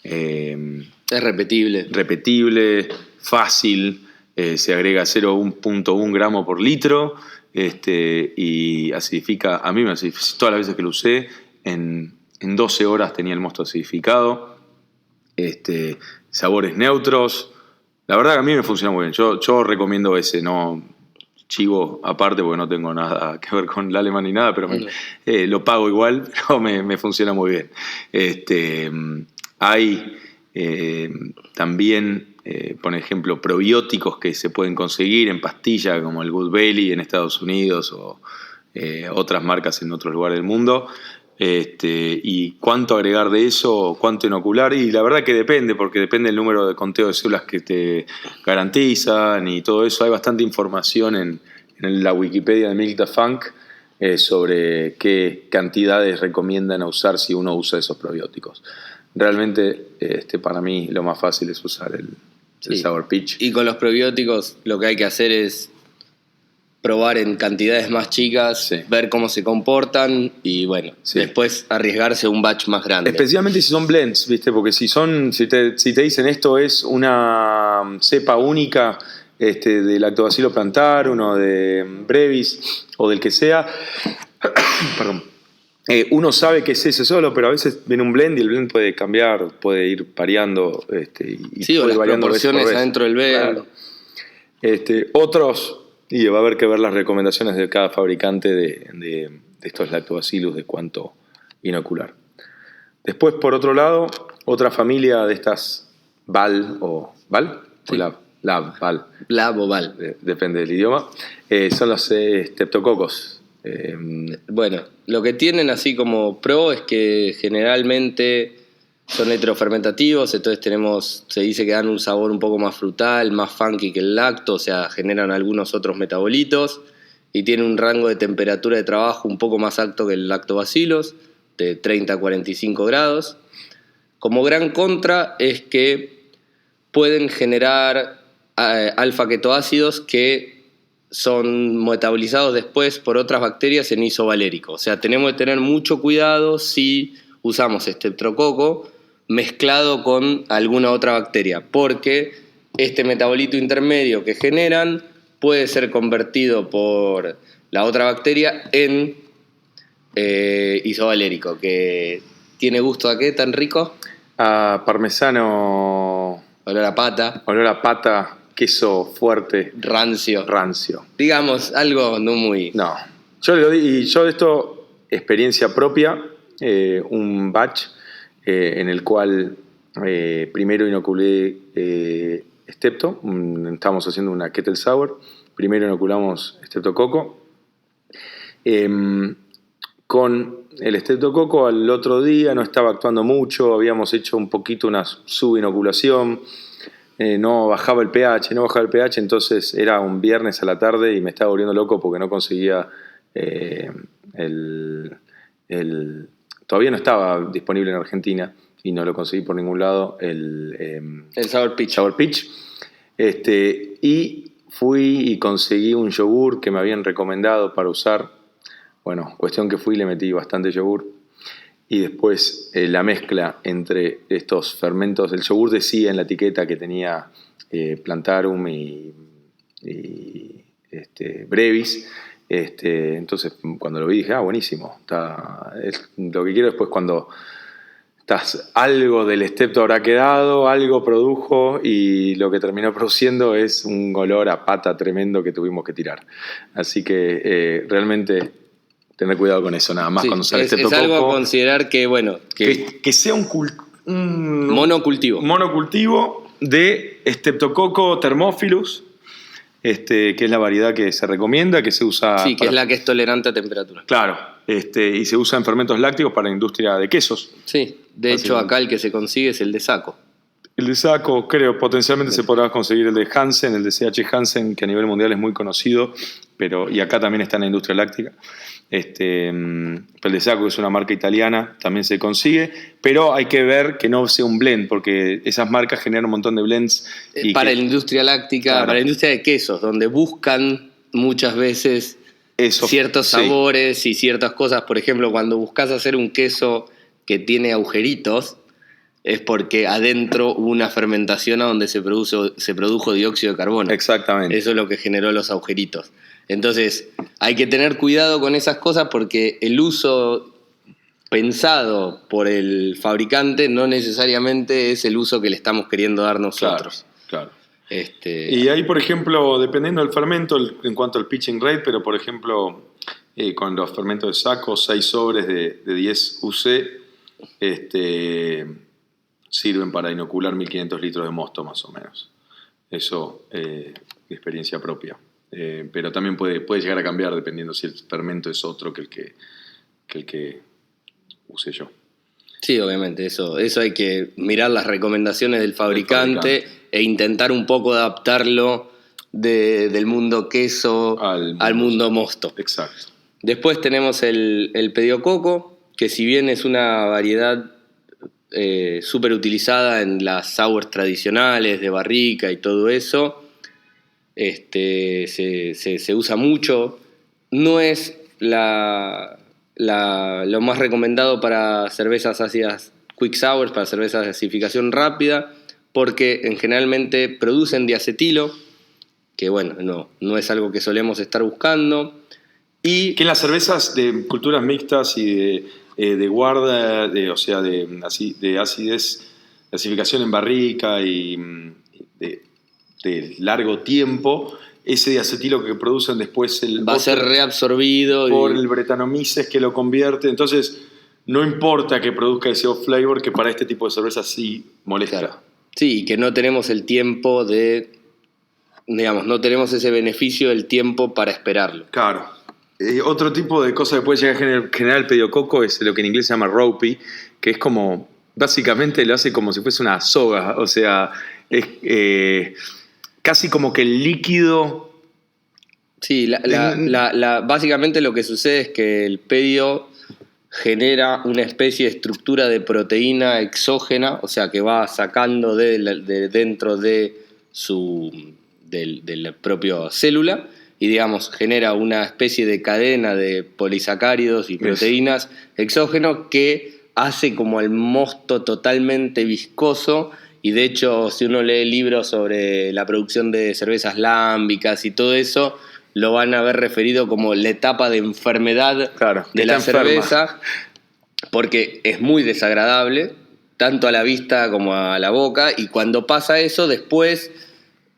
es repetible, fácil. Se agrega 0,1 gramo por litro y acidifica. A mí me acidifica todas las veces que lo usé. En 12 horas tenía el mosto acidificado. Sabores neutros. La verdad que a mí me funciona muy bien. Yo recomiendo ese, no chivo aparte porque no tengo nada que ver con el alemán ni nada, pero lo pago igual, pero me funciona muy bien. Hay también, por ejemplo, probióticos que se pueden conseguir en pastilla, como el Good Belly en Estados Unidos o otras marcas en otros lugares del mundo. Y cuánto agregar de eso, cuánto inocular, y la verdad que depende, porque depende el número de conteo de células que te garantizan y todo eso. Hay bastante información en la Wikipedia de Milk the Funk sobre qué cantidades recomiendan usar si uno usa esos probióticos. Realmente para mí lo más fácil es usar el Sour Pitch. Y con los probióticos lo que hay que hacer es probar en cantidades más chicas, ver cómo se comportan y después arriesgarse a un batch más grande. Especialmente si son blends, ¿viste? Porque si te dicen esto es una cepa única de Lactobacillus plantarum o de brevis o del que sea, perdón. Uno sabe que es ese solo, pero a veces viene un blend y el blend puede cambiar, puede ir variando y puede las proporciones adentro del blend. Claro. Otros, y va a haber que ver las recomendaciones de cada fabricante de estos lactobacillus de cuánto inocular. Después, por otro lado, otra familia de estas Val o Val, sí. Lab o Val, depende del idioma, son los Streptococcus. Bueno, lo que tienen así como pro es que generalmente son heterofermentativos, entonces se dice que dan un sabor un poco más frutal, más funky que el lacto, o sea, generan algunos otros metabolitos y tienen un rango de temperatura de trabajo un poco más alto que el lactobacillus, de 30 a 45 grados. Como gran contra es que pueden generar alfa-ketoácidos que son metabolizados después por otras bacterias en isovalérico. O sea, tenemos que tener mucho cuidado si usamos Streptococcus mezclado con alguna otra bacteria, porque este metabolito intermedio que generan puede ser convertido por la otra bacteria en isovalérico, que tiene gusto a ¿qué tan rico? A parmesano. Olor a pata, queso fuerte. Rancio. Digamos, algo no muy... No. Yo de esto, experiencia propia, un batch en el cual primero inoculé Strepto, estábamos haciendo una kettle sour, primero inoculamos Streptococcus, con el Streptococcus al otro día no estaba actuando mucho, habíamos hecho un poquito una subinoculación, no bajaba el pH, entonces era un viernes a la tarde y me estaba volviendo loco porque no conseguía todavía no estaba disponible en Argentina y no lo conseguí por ningún lado, El Sour Pitch. Sour Pitch. Y fui y conseguí un yogur que me habían recomendado para usar. Bueno, cuestión que fui y le metí bastante yogur. Y después la mezcla entre estos fermentos. El yogur decía en la etiqueta que tenía Plantarum y Brevis. Entonces cuando lo vi dije, buenísimo. Es lo que quiero después cuando algo del Stepto habrá quedado, algo produjo y lo que terminó produciendo es un olor a pata tremendo que tuvimos que tirar. Así que realmente tener cuidado con eso, nada más cuando sale Stepto Coco. Es algo a considerar que, bueno, que sea un monocultivo de Streptococcus thermophilus, que es la variedad que se recomienda, que se usa... Sí, que es la que es tolerante a temperatura. Claro, y se usa en fermentos lácticos para la industria de quesos. Sí, de hecho acá el que se consigue es el de Saco. El de Saco, creo, potencialmente se podrá conseguir el de Hansen, el de CH Hansen, que a nivel mundial es muy conocido, y acá también está en la industria láctica. El de Saco, que es una marca italiana, también se consigue, pero hay que ver que no sea un blend, porque esas marcas generan un montón de blends. Para la industria láctica, claro, para la industria de quesos, donde buscan muchas veces ciertos sabores y ciertas cosas. Por ejemplo, cuando buscas hacer un queso que tiene agujeritos, es porque adentro hubo una fermentación a donde se produjo dióxido de carbono. Exactamente. Eso es lo que generó los agujeritos. Entonces, hay que tener cuidado con esas cosas porque el uso pensado por el fabricante no necesariamente es el uso que le estamos queriendo dar nosotros. Claro. Y ahí, por ejemplo, dependiendo del fermento, en cuanto al pitching rate, pero por ejemplo, con los fermentos de Saco, 6 sobres de 10 UC, sirven para inocular 1500 litros de mosto más o menos. Eso de experiencia propia. Pero también puede llegar a cambiar dependiendo si el fermento es otro que el que use yo. Sí, obviamente, eso hay que mirar las recomendaciones del fabricante e intentar un poco adaptarlo del mundo queso al mundo mosto. Exacto. Después tenemos el Pediococo, que si bien es una variedad súper utilizada en las sours tradicionales de barrica y todo eso, se usa mucho. No es lo más recomendado para cervezas ácidas quick sours, para cervezas de acidificación rápida, porque generalmente producen diacetilo, que bueno, no es algo que solemos estar buscando. Y que en las cervezas de culturas mixtas y de guarda, de acidez, de acidificación en barrica y de largo tiempo, ese diacetilo que producen después va a ser reabsorbido por el Brettanomyces que lo convierte. Entonces no importa que produzca ese off flavor, que para este tipo de cervezas sí molesta. Claro. Sí, que no tenemos el tiempo no tenemos ese beneficio del tiempo para esperarlo. Claro. Otro tipo de cosa que puede llegar a generar el pediococo es lo que en inglés se llama ropey, que es como, básicamente lo hace como si fuese una soga, o sea, es casi como que el líquido... Sí, básicamente lo que sucede es que el pedio genera una especie de estructura de proteína exógena, o sea que va sacando de dentro de la propia célula y digamos genera una especie de cadena de polisacáridos y proteínas exógenos que hace como el mosto totalmente viscoso. Y de hecho, si uno lee libros sobre la producción de cervezas lámbicas y todo eso, lo van a ver referido como la etapa de enfermedad de la cerveza, porque es muy desagradable, tanto a la vista como a la boca, y cuando pasa eso, después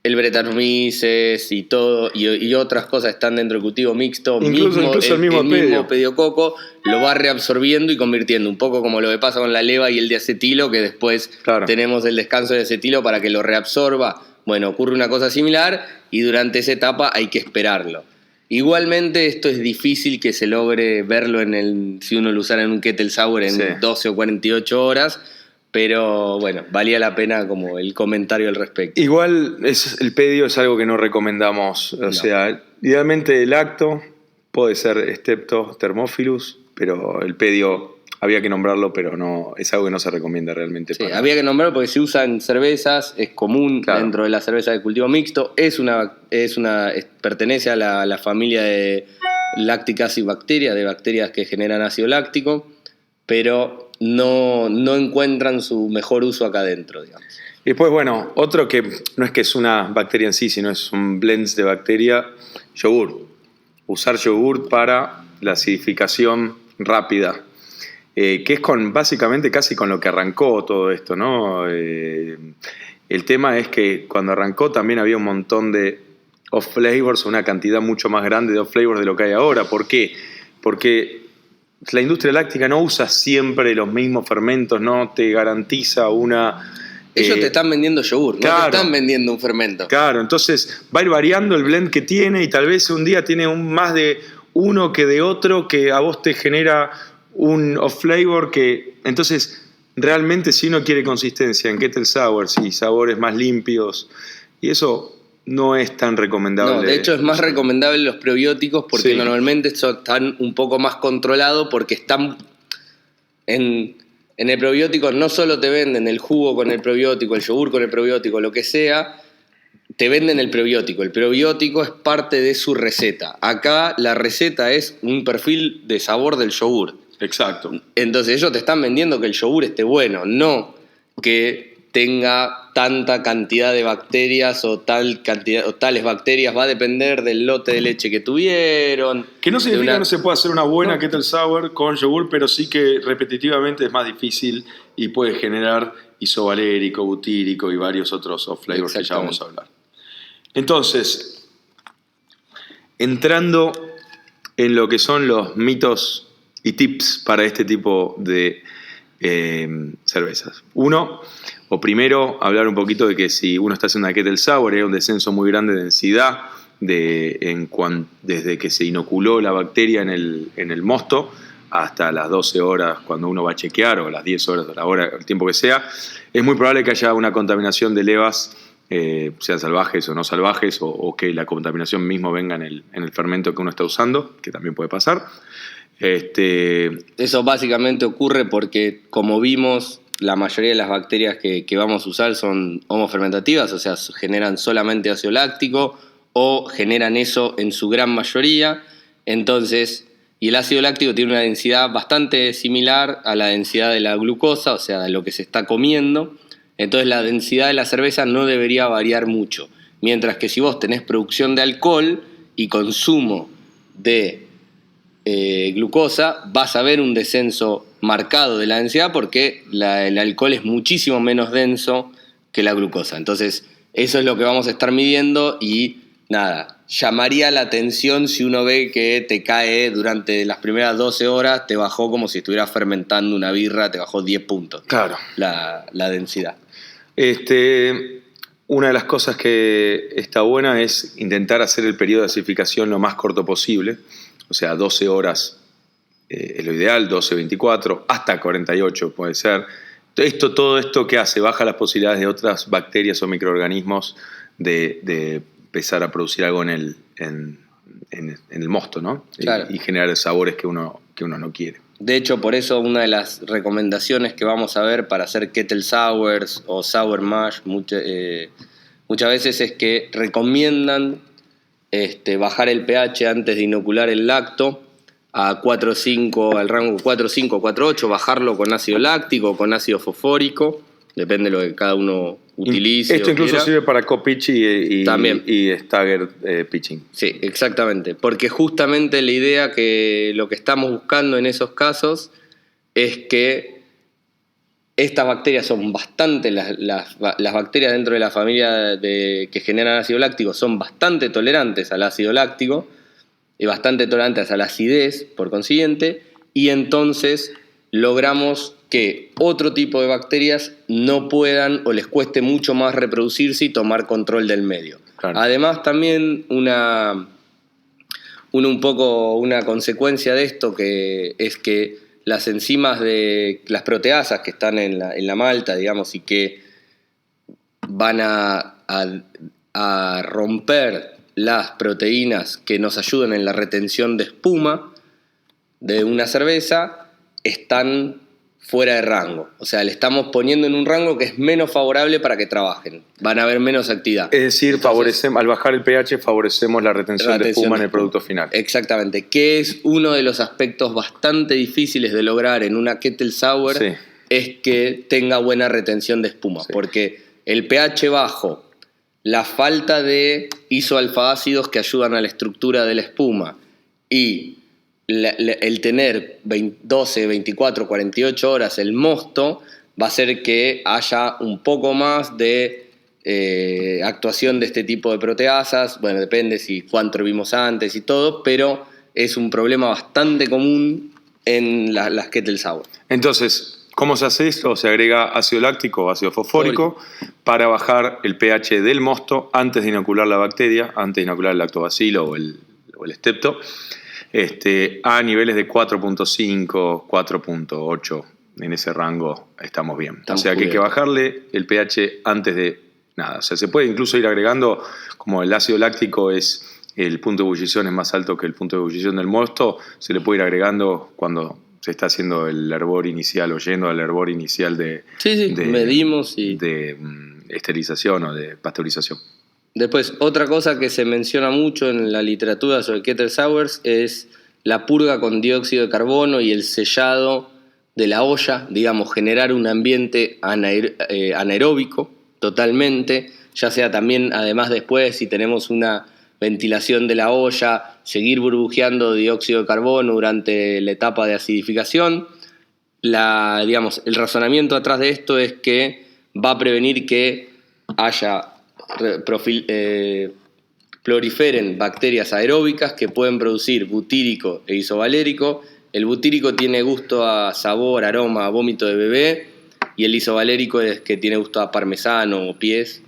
el Brettanomyces y todo, y otras cosas están dentro del cultivo mixto, incluso el mismo pediococo lo va reabsorbiendo y convirtiendo, un poco como lo que pasa con la leva y el diacetilo, que después tenemos el descanso de acetilo para que lo reabsorba. Bueno, ocurre una cosa similar y durante esa etapa hay que esperarlo. Igualmente esto es difícil que se logre verlo si uno lo usara en un kettle sour en 12 o 48 horas, Pero bueno, valía la pena como el comentario al respecto. Igual el pedio es algo que no recomendamos. O sea, idealmente el lacto puede ser Streptococcus thermophilus, pero el pedio había que nombrarlo, pero no es algo que no se recomienda realmente. Sí, había que nombrarlo porque se usa en cervezas, es común dentro de la cerveza de cultivo mixto, pertenece a la familia de Lacticacibacteria, de bacterias que generan ácido láctico, pero no encuentran su mejor uso acá adentro, digamos. Y después, bueno, otro que no es que es una bacteria en sí, sino es un blend de bacteria, yogur. Usar yogur para la acidificación rápida, que es básicamente casi con lo que arrancó todo esto, ¿no? El tema es que cuando arrancó también había un montón de off-flavors, una cantidad mucho más grande de off-flavors de lo que hay ahora. ¿Por qué? Porque la industria láctica no usa siempre los mismos fermentos, no te garantiza una... Ellos te están vendiendo yogur, claro, no te están vendiendo un fermento. Claro, entonces va a ir variando el blend que tiene y tal vez un día tiene más de uno que de otro que a vos te genera un off-flavor que... Entonces, realmente si uno quiere consistencia en Kettle Sours y sabores más limpios, y eso no es tan recomendable. No, de hecho es más recomendable los prebióticos porque normalmente están un poco más controlados porque están... En el prebiótico no solo te venden el jugo con el prebiótico, el yogur con el prebiótico, lo que sea, te venden el prebiótico. El prebiótico es parte de su receta. Acá la receta es un perfil de sabor del yogur. Exacto. Entonces ellos te están vendiendo que el yogur esté bueno, no que tenga tanta cantidad de bacterias o tales bacterias. Va a depender del lote de leche que tuvieron. Que no significa que no se pueda hacer una buena Kettle Sour con yogur, pero sí que repetitivamente es más difícil y puede generar isovalérico, butírico y varios otros off-flavors que ya vamos a hablar. Entonces, entrando en lo que son los mitos y tips para este tipo de cervezas. Primero, hablar un poquito de que si uno está haciendo una Kettle Sour, hay un descenso muy grande de densidad desde que se inoculó la bacteria en el mosto hasta las 12 horas cuando uno va a chequear, o las 10 horas, o la hora, el tiempo que sea. Es muy probable que haya una contaminación de levas, sean salvajes o no salvajes, o que la contaminación mismo venga en el fermento que uno está usando, que también puede pasar. Eso básicamente ocurre porque, como vimos, la mayoría de las bacterias que vamos a usar son homofermentativas, o sea, generan solamente ácido láctico o generan eso en su gran mayoría. Entonces, y el ácido láctico tiene una densidad bastante similar a la densidad de la glucosa, o sea, de lo que se está comiendo. Entonces, la densidad de la cerveza no debería variar mucho. Mientras que si vos tenés producción de alcohol y consumo de glucosa, vas a ver un descenso marcado de la densidad porque el alcohol es muchísimo menos denso que la glucosa. Entonces, eso es lo que vamos a estar midiendo y nada, llamaría la atención si uno ve que te cae durante las primeras 12 horas, te bajó como si estuvieras fermentando una birra, te bajó 10 puntos. Claro. La densidad. Una de las cosas que está buena es intentar hacer el periodo de acidificación lo más corto posible. O sea, 12 horas es lo ideal, 12, 24, hasta 48 puede ser. Todo esto ¿qué hace? Baja las posibilidades de otras bacterias o microorganismos de empezar a producir algo en el mosto, ¿no? Claro. Y generar sabores que uno no quiere. De hecho, por eso una de las recomendaciones que vamos a ver para hacer Kettle Sours o Sour Mash muchas veces es que recomiendan bajar el pH antes de inocular el lacto a 4,5, al rango 4,5, 4,8, bajarlo con ácido láctico o con ácido fosfórico, depende de lo que cada uno utilice. Esto incluso quiera. Sirve para co-pitch y stagger pitching. Sí, exactamente, porque justamente la idea que lo que estamos buscando en esos casos es que estas bacterias son bastante, las bacterias dentro de la familia que generan ácido láctico son bastante tolerantes al ácido láctico y bastante tolerantes a la acidez, por consiguiente, y entonces logramos que otro tipo de bacterias no puedan o les cueste mucho más reproducirse y tomar control del medio. Claro. Además, también una consecuencia de esto que es que las enzimas de las proteasas que están en la malta, digamos, y que van a romper las proteínas que nos ayudan en la retención de espuma de una cerveza, están fuera de rango. O sea, le estamos poniendo en un rango que es menos favorable para que trabajen. Van a haber menos actividad. Es decir, al bajar el pH favorecemos la retención de espuma en el producto final. Exactamente, que es uno de los aspectos bastante difíciles de lograr en una Kettle Sour, Sí. es que tenga buena retención de espuma, Sí. porque el pH bajo, la falta de isoalfa-ácidos que ayudan a la estructura de la espuma y el tener 12, 24, 48 horas el mosto va a hacer que haya un poco más de actuación de este tipo de proteasas. Bueno, depende si cuánto vimos antes y todo, pero es un problema bastante común en las Kettle Sour. Entonces, ¿cómo se hace esto? Se agrega ácido láctico o ácido fosfórico para bajar el pH del mosto antes de inocular la bacteria, antes de inocular el lactobacilo o el strepto, a niveles de 4.5, 4.8. En ese rango estamos bien. O sea que hay que bajarle el pH antes de nada. O sea, se puede incluso ir agregando, como el ácido láctico el punto de ebullición es más alto que el punto de ebullición del mosto, se le puede ir agregando cuando se está haciendo el hervor inicial o yendo al hervor inicial de medimos y de esterilización o de pasteurización. Después, otra cosa que se menciona mucho en la literatura sobre Kettle Sours es la purga con dióxido de carbono y el sellado de la olla, digamos, generar un ambiente anaeróbico totalmente, ya sea también, además después, si tenemos una ventilación de la olla, seguir burbujeando dióxido de carbono durante la etapa de acidificación. Digamos, el razonamiento atrás de esto es que va a prevenir que haya proliferen bacterias aeróbicas que pueden producir butírico e isovalérico. El butírico tiene gusto a sabor, aroma, a vómito de bebé, y el isovalérico es que tiene gusto a parmesano o pies.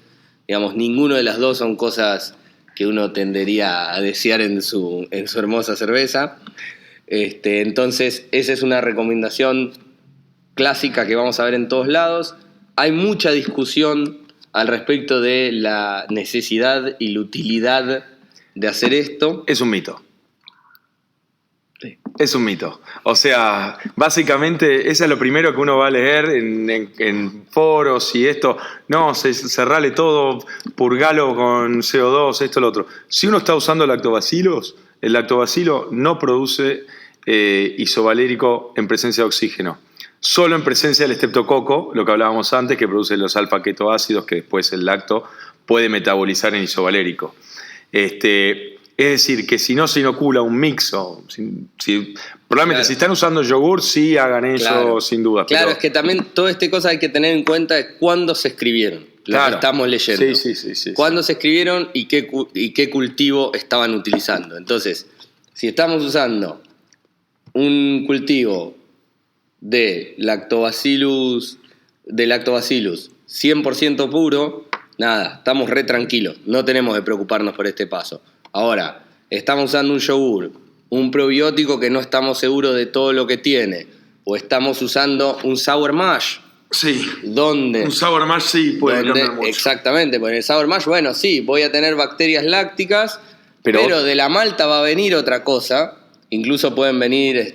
Digamos, ninguno de las dos son cosas que uno tendería a desear en su hermosa cerveza. Entonces, esa es una recomendación clásica que vamos a ver en todos lados. Hay mucha discusión al respecto de la necesidad y la utilidad de hacer esto. Es un mito. Sí. Es un mito. O sea, básicamente, eso es lo primero que uno va a leer en foros y esto. No, cerrale todo, purgalo con CO2, esto, lo otro. Si uno está usando lactobacilos, el lactobacilo no produce isovalérico en presencia de oxígeno. Solo en presencia del estreptococo, lo que hablábamos antes, que produce los alfa-ketoácidos que después el lacto puede metabolizar en isovalérico. Es decir, que si no se inocula un mixo, probablemente claro, si están usando yogur, sí hagan eso, claro, sin duda. Claro, pero es que también toda esta cosa hay que tener en cuenta de cuándo se escribieron, lo que estamos leyendo. Sí. Cuándo se escribieron y qué cultivo estaban utilizando. Entonces, si estamos usando un cultivo de lactobacillus 100% puro, nada, estamos re tranquilos, no tenemos que preocuparnos por este paso. Ahora, estamos usando un yogur, un probiótico que no estamos seguros de todo lo que tiene, o estamos usando un sour mash. Sí. ¿Dónde? Un sour mash sí puede cambiar mucho. Exactamente, porque en el sour mash, bueno, sí, voy a tener bacterias lácticas, pero de la malta va a venir otra cosa, incluso pueden venir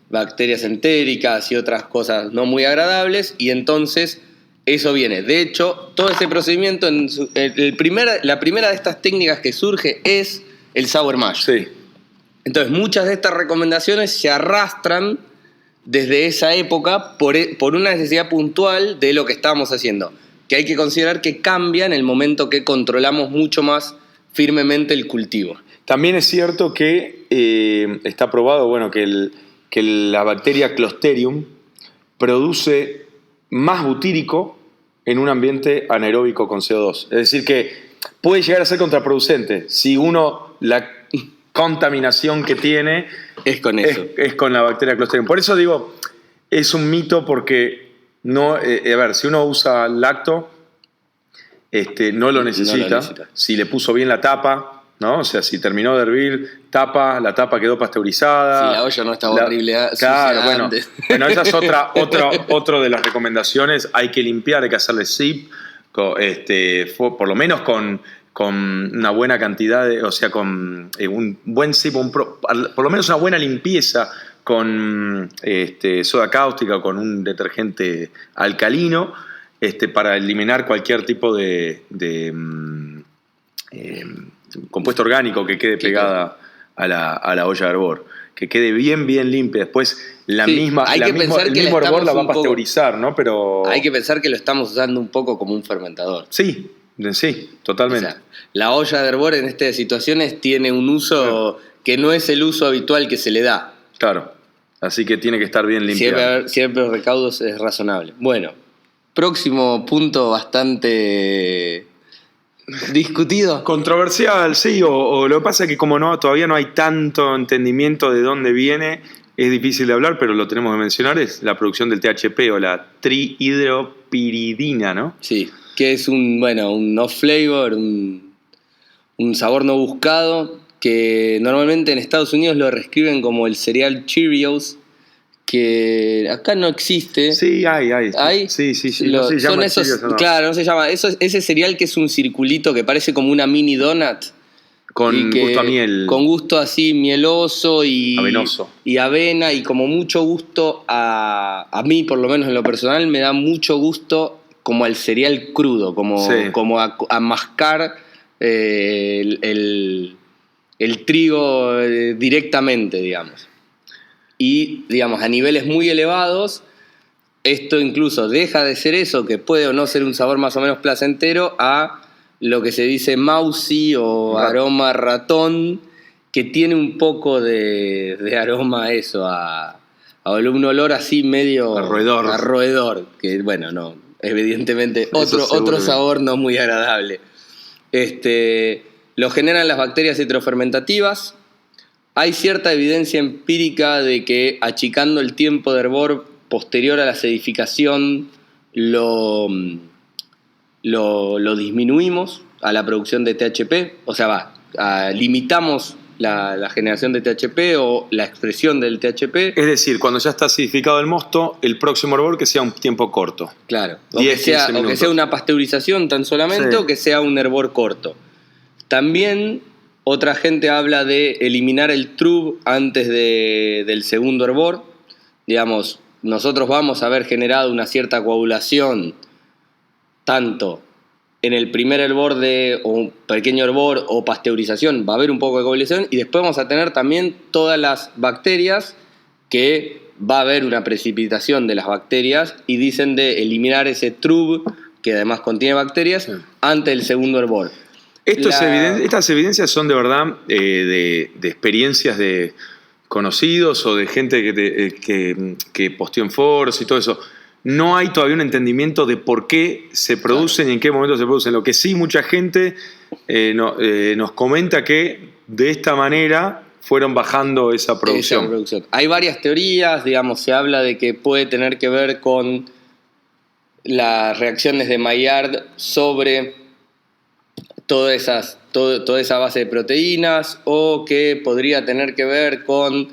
bacterias entéricas y otras cosas no muy agradables, y entonces eso viene. De hecho, todo ese procedimiento, la primera de estas técnicas que surge es el sour mash. Sí. Entonces, muchas de estas recomendaciones se arrastran desde esa época por una necesidad puntual de lo que estábamos haciendo, que hay que considerar que cambia en el momento que controlamos mucho más firmemente el cultivo. También es cierto que está probado, bueno, que la bacteria Clostridium produce más butírico en un ambiente anaeróbico con CO2. Es decir, que puede llegar a ser contraproducente si uno la contaminación que tiene es con eso. Es con la bacteria Clostridium. Por eso digo, es un mito porque no, a ver, si uno usa lacto, no lo necesita. Si le puso bien la tapa, ¿no? O sea, si terminó de hervir, la tapa quedó pasteurizada. Sí, la olla no estaba horrible. Claro, bueno, esa es otra de las recomendaciones. Hay que limpiar, hay que hacerle zip, por lo menos con una buena cantidad, o sea, con un buen zip, por lo menos una buena limpieza con soda cáustica o con un detergente alcalino, para eliminar cualquier tipo de compuesto orgánico que quede pegada a la olla de hervor, que quede bien limpia. Después el mismo hervor la va a pasteurizar, ¿no? Pero hay que pensar que lo estamos usando un poco como un fermentador. Sí, totalmente. O sea, la olla de hervor en estas situaciones tiene un uso que no es el uso habitual que se le da. Claro, así que tiene que estar bien limpia. Siempre los recaudos es razonable. Bueno, próximo punto bastante discutido. Controversial, sí, o lo que pasa es que como todavía no hay tanto entendimiento de dónde viene, es difícil de hablar, pero lo tenemos que mencionar, es la producción del THP o la trihidropiridina, ¿no? Sí, que es un off-flavor, un sabor no buscado, que normalmente en Estados Unidos lo reescriben como el cereal Cheerios, que acá no existe. Sí, hay. Sí. No se llama Cheerios, no. Claro, no se llama. Ese cereal que es un circulito que parece como una mini donut. Con gusto a miel. Con gusto así mieloso y avenoso. Y avena, y como mucho gusto a mí, por lo menos en lo personal, me da mucho gusto como al cereal crudo, como a mascar el trigo directamente, digamos. Y, digamos, a niveles muy elevados, esto incluso deja de ser eso, que puede o no ser un sabor más o menos placentero, a lo que se dice mousy o aroma ratón, que tiene un poco de aroma a eso, a un olor así medio a roedor, que bueno, no, evidentemente otro sabor no muy agradable. Lo generan las bacterias heterofermentativas. Hay cierta evidencia empírica de que achicando el tiempo de hervor posterior a la acidificación lo disminuimos a la producción de THP, o sea, limitamos la generación de THP o la expresión del THP. Es decir, cuando ya está acidificado el mosto, el próximo hervor que sea un tiempo corto. Claro, o que sea una pasteurización tan solamente, o que sea un hervor corto. También otra gente habla de eliminar el trub antes del segundo hervor. Digamos, nosotros vamos a haber generado una cierta coagulación tanto en el primer hervor o un pequeño hervor o pasteurización, va a haber un poco de coagulación, y después vamos a tener también todas las bacterias, que va a haber una precipitación de las bacterias, y dicen de eliminar ese trub, que además contiene bacterias, antes del segundo hervor. Estas evidencias son de verdad de experiencias de conocidos o de gente que posteó en foros y todo eso. No hay todavía un entendimiento de por qué se producen y en qué momento se producen. Lo que sí, mucha gente nos comenta que de esta manera fueron bajando esa producción. Hay varias teorías, digamos, se habla de que puede tener que ver con las reacciones de Maillard sobre toda esa base de proteínas, o que podría tener que ver con,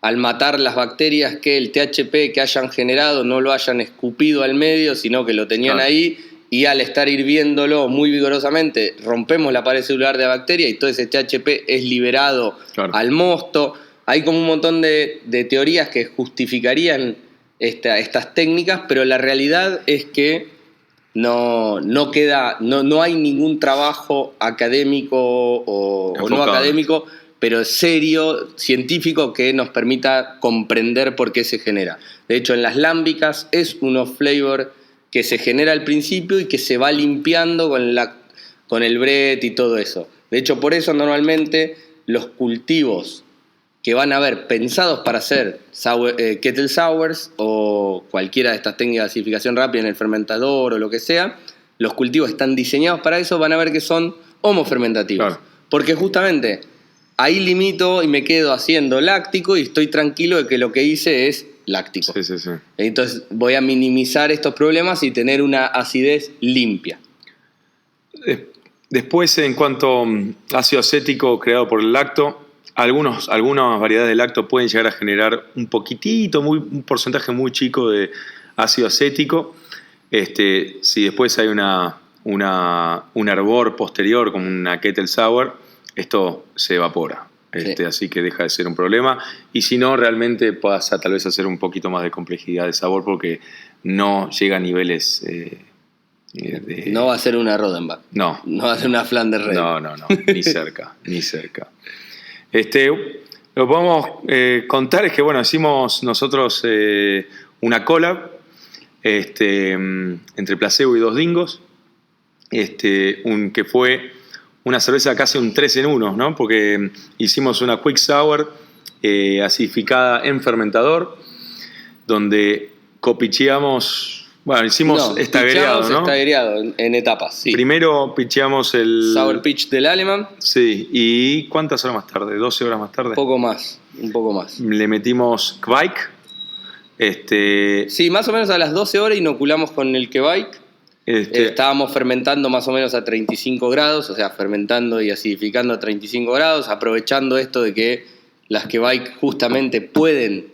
al matar las bacterias, que el THP que hayan generado no lo hayan escupido al medio, sino que lo tenían ahí, y al estar hirviéndolo muy vigorosamente rompemos la pared celular de la bacteria y todo ese THP es liberado al mosto. Hay como un montón de teorías que justificarían estas técnicas, pero la realidad es que no hay ningún trabajo académico o no académico, pero serio, científico, que nos permita comprender por qué se genera. De hecho, en las lámbicas es un off-flavor que se genera al principio y que se va limpiando con el Brett y todo eso. De hecho, por eso normalmente los cultivos que van a haber pensados para hacer kettle sours o cualquiera de estas técnicas de acidificación rápida en el fermentador o lo que sea, los cultivos están diseñados para eso, van a ver que son homofermentativos. Claro. Porque justamente ahí limito y me quedo haciendo láctico y estoy tranquilo de que lo que hice es láctico. Sí. Entonces voy a minimizar estos problemas y tener una acidez limpia. Después, en cuanto a ácido acético creado por el lacto, algunas variedades de lacto pueden llegar a generar un un porcentaje muy chico de ácido acético. Si después hay un hervor posterior, como una kettle sour, esto se evapora. Sí. Así que deja de ser un problema. Y si no, realmente pasa tal vez a ser un poquito más de complejidad de sabor porque no llega a niveles No va a ser una Rodenbach. No. No va a ser una Flanders Red. No, ni cerca, ni cerca. Lo que podemos contar es que, bueno, hicimos nosotros una collab entre Placebo y Dos Dingos, que fue una cerveza casi un 3 en 1, ¿no? Porque hicimos una Quick Sour acidificada en fermentador, donde copicheamos, bueno, hicimos estaguereado, ¿no? Estaguereado en etapas, sí. Primero picheamos el Sour Pitch del Alemán. Sí, ¿y cuántas horas más tarde? ¿12 horas más tarde? Un poco más. Le metimos Kveik. Sí, más o menos a las 12 horas inoculamos con el Kveik. Estábamos fermentando más o menos a 35 grados, o sea, fermentando y acidificando a 35 grados, aprovechando esto de que las Kveik justamente pueden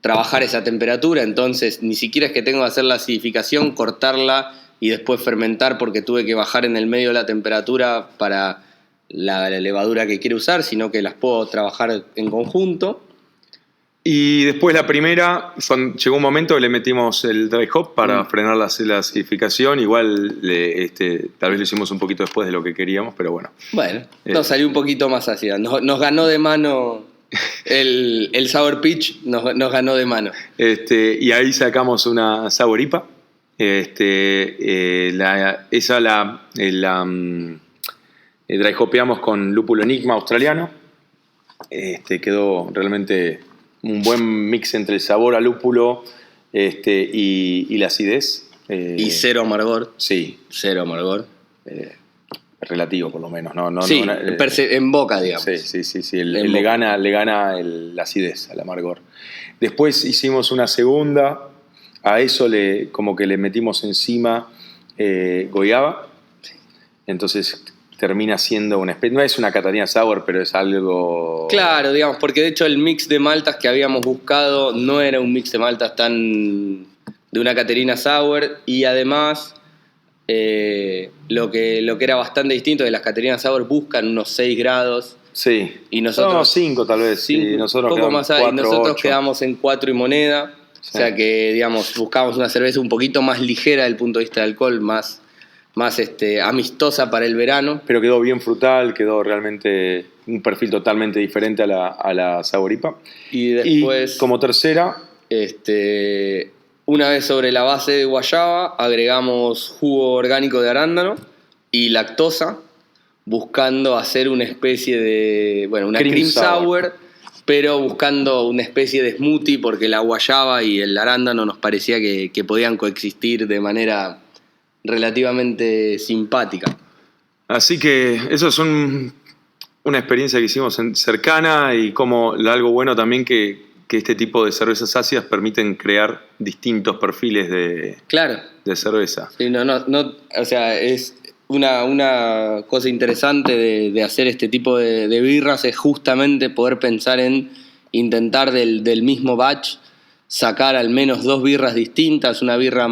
trabajar esa temperatura, entonces ni siquiera es que tengo que hacer la acidificación, cortarla y después fermentar porque tuve que bajar en el medio la temperatura para la levadura que quiero usar, sino que las puedo trabajar en conjunto. Y después la primera, llegó un momento que le metimos el dry hop para frenar la acidificación. Igual tal vez lo hicimos un poquito después de lo que queríamos, pero bueno. Bueno, nos salió un poquito más ácida. Nos ganó de mano el Sour Pitch, nos ganó de mano. Y ahí sacamos una Sour IPA. Dry hopeamos con lúpulo Enigma australiano. Quedó realmente un buen mix entre el sabor a lúpulo y la acidez. Y cero amargor. Sí. Cero amargor. Relativo, por lo menos. Sí, en boca, digamos. Sí. Le gana la acidez al amargor. Después hicimos una segunda. A eso como que le metimos encima goiaba. Entonces termina siendo una especie, no es una Catarina Sour, pero es algo... Claro, digamos, porque de hecho el mix de maltas que habíamos buscado no era un mix de maltas tan de una Catarina Sour, y además lo que era bastante distinto es que las Catarina Sour buscan unos 6 grados. Sí, y nosotros 5 tal vez. Sí, nosotros poco más ahí, 4, nosotros 8. quedamos en 4 y moneda. Sí. O sea que, digamos, buscamos una cerveza un poquito más ligera desde el punto de vista del alcohol, más amistosa para el verano. Pero quedó bien frutal, quedó realmente un perfil totalmente diferente a la Sour IPA. Y después, y como tercera, una vez sobre la base de guayaba, agregamos jugo orgánico de arándano y lactosa, buscando hacer una especie de, una cream sour, pero buscando una especie de smoothie, porque la guayaba y el arándano nos parecía que podían coexistir de manera relativamente simpática. Así que eso es una experiencia que hicimos cercana, y como algo bueno también que este tipo de cervezas ácidas permiten crear distintos perfiles de cerveza. Sí, o sea, es una cosa interesante de hacer este tipo de birras, es justamente poder pensar en intentar del mismo batch sacar al menos 2 birras distintas, una birra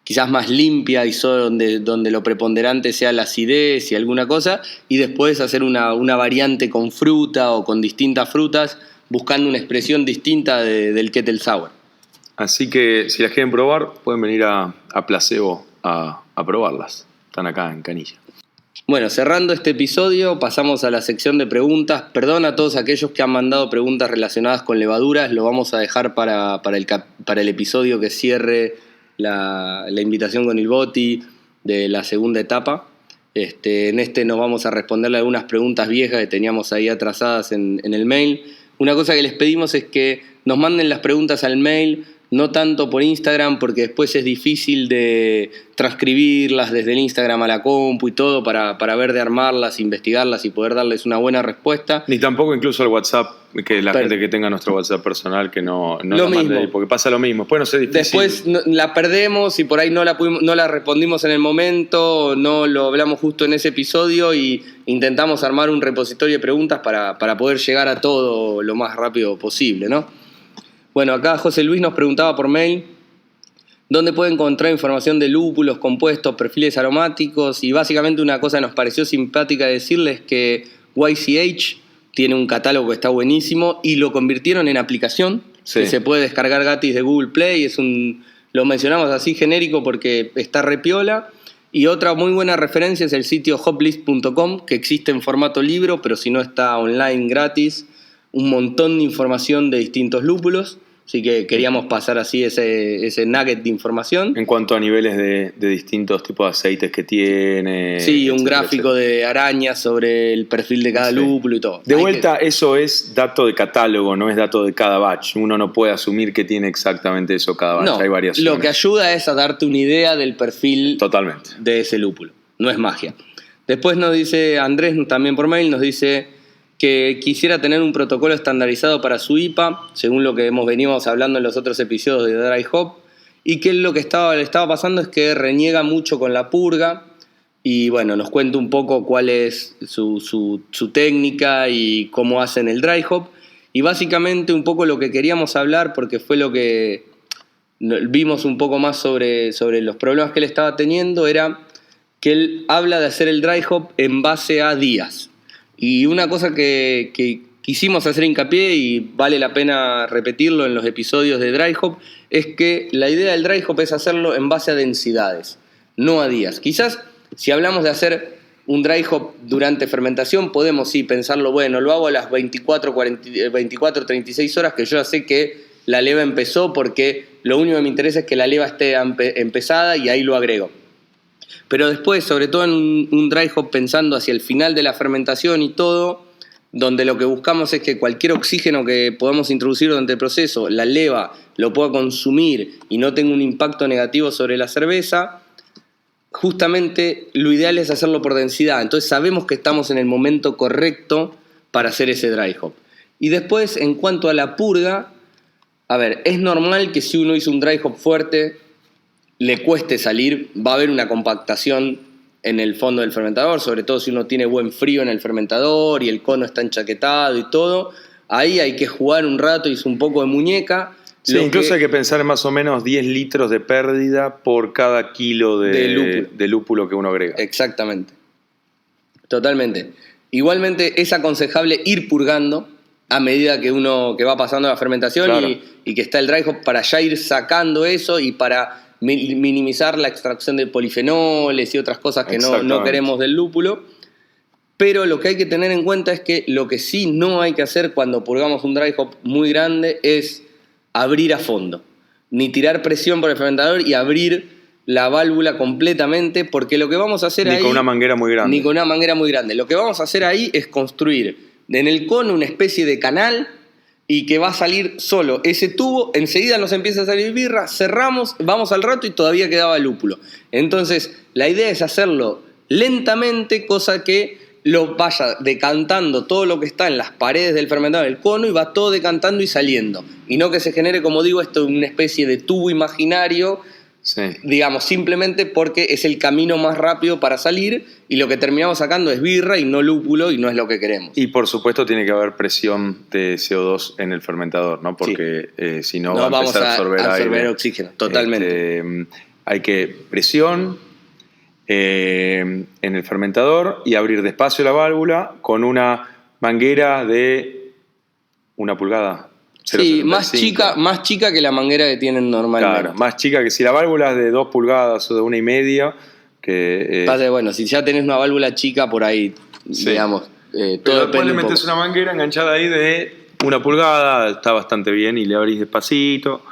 quizás más limpia y solo donde lo preponderante sea la acidez y alguna cosa, y después hacer una variante con fruta o con distintas frutas, buscando una expresión distinta del Kettle Sour. Así que si las quieren probar, pueden venir a Placebo a probarlas. Están acá en Canilla. Bueno, cerrando este episodio, pasamos a la sección de preguntas. Perdón a todos aquellos que han mandado preguntas relacionadas con levaduras, lo vamos a dejar para el episodio que cierre la invitación con il Boti de la segunda etapa. En nos vamos a responderle algunas preguntas viejas que teníamos ahí atrasadas en el mail. Una cosa que les pedimos es que nos manden las preguntas al mail, no tanto por Instagram, porque después es difícil de transcribirlas desde el Instagram a la compu y todo para ver de armarlas, investigarlas y poder darles una buena respuesta. Ni tampoco incluso al WhatsApp, que la gente que tenga nuestro WhatsApp personal que no lo mande ahí, porque pasa lo mismo. Después no sé, difícil. Después la perdemos y por ahí no la respondimos en el momento, no lo hablamos justo en ese episodio y intentamos armar un repositorio de preguntas para poder llegar a todo lo más rápido posible, ¿no? Bueno, acá José Luis nos preguntaba por mail dónde puede encontrar información de lúpulos, compuestos, perfiles aromáticos, y básicamente una cosa que nos pareció simpática decirles que YCH tiene un catálogo que está buenísimo y lo convirtieron en aplicación, que se puede descargar gratis de Google Play, lo mencionamos así genérico porque está repiola. Y otra muy buena referencia es el sitio hoplist.com, que existe en formato libro, pero si no está online gratis, un montón de información de distintos lúpulos. Así que queríamos pasar así ese nugget de información. En cuanto a niveles de distintos tipos de aceites que tiene. Sí, un gráfico de arañas sobre el perfil de cada lúpulo y todo. De vuelta, eso es dato de catálogo, no es dato de cada batch. Uno no puede asumir que tiene exactamente eso cada batch. No, hay variaciones. Lo que ayuda es a darte una idea del perfil totalmente de ese lúpulo. No es magia. Después nos dice Andrés, también por mail, nos dice que quisiera tener un protocolo estandarizado para su IPA, según lo que veníamos hablando en los otros episodios de Dry Hop, y que lo que le estaba pasando es que reniega mucho con la purga, y bueno, nos cuenta un poco cuál es su técnica y cómo hacen el Dry Hop, y básicamente un poco lo que queríamos hablar, porque fue lo que vimos un poco más sobre los problemas que él estaba teniendo, era que él habla de hacer el Dry Hop en base a días. Y una cosa que quisimos hacer hincapié y vale la pena repetirlo en los episodios de Dry Hop es que la idea del Dry Hop es hacerlo en base a densidades, no a días. Quizás si hablamos de hacer un Dry Hop durante fermentación podemos sí pensarlo, bueno, lo hago a las 24, 36 horas que yo ya sé que la leva empezó porque lo único que me interesa es que la leva esté empezada y ahí lo agrego. Pero después, sobre todo en un dry hop pensando hacia el final de la fermentación y todo, donde lo que buscamos es que cualquier oxígeno que podamos introducir durante el proceso, la leva lo pueda consumir y no tenga un impacto negativo sobre la cerveza, justamente lo ideal es hacerlo por densidad. Entonces sabemos que estamos en el momento correcto para hacer ese dry hop. Y después, en cuanto a la purga, a ver, es normal que si uno hizo un dry hop fuerte le cueste salir, va a haber una compactación en el fondo del fermentador, sobre todo si uno tiene buen frío en el fermentador y el cono está enchaquetado y todo, ahí hay que jugar un rato y es un poco de muñeca. Sí, incluso hay que pensar en más o menos 10 litros de pérdida por cada kilo de lúpulo que uno agrega. Exactamente, totalmente. Igualmente es aconsejable ir purgando a medida que va pasando la fermentación, claro, y que está el dry hop para ya ir sacando eso y para minimizar la extracción de polifenoles y otras cosas que no queremos del lúpulo. Pero lo que hay que tener en cuenta es que lo que sí no hay que hacer cuando purgamos un dry hop muy grande es abrir a fondo, ni tirar presión por el fermentador y abrir la válvula completamente, porque lo que vamos a hacer ahí... Ni con una manguera muy grande. Ni con una manguera muy grande. Lo que vamos a hacer ahí es construir en el cono una especie de canal y que va a salir solo ese tubo, enseguida nos empieza a salir birra, cerramos, vamos al rato y todavía quedaba lúpulo. Entonces, la idea es hacerlo lentamente, cosa que lo vaya decantando todo lo que está en las paredes del fermentador, el cono, y va todo decantando y saliendo. Y no que se genere, como digo, esto una especie de tubo imaginario, sí, digamos, simplemente porque es el camino más rápido para salir y lo que terminamos sacando es birra y no lúpulo y no es lo que queremos. Y por supuesto tiene que haber presión de CO2 en el fermentador, ¿no? Porque sí, si no va a empezar a absorber oxígeno, totalmente. Hay que presión en el fermentador y abrir despacio la válvula con una manguera de 1 pulgada. 0,75. Sí, más chica que la manguera que tienen normalmente. Claro, más chica que si la válvula es de 2 pulgadas o de 1,5. Bueno, si ya tenés una válvula chica por ahí, sí, digamos. Pero después le metes una manguera enganchada ahí de 1 pulgada, está bastante bien, y le abrís despacito.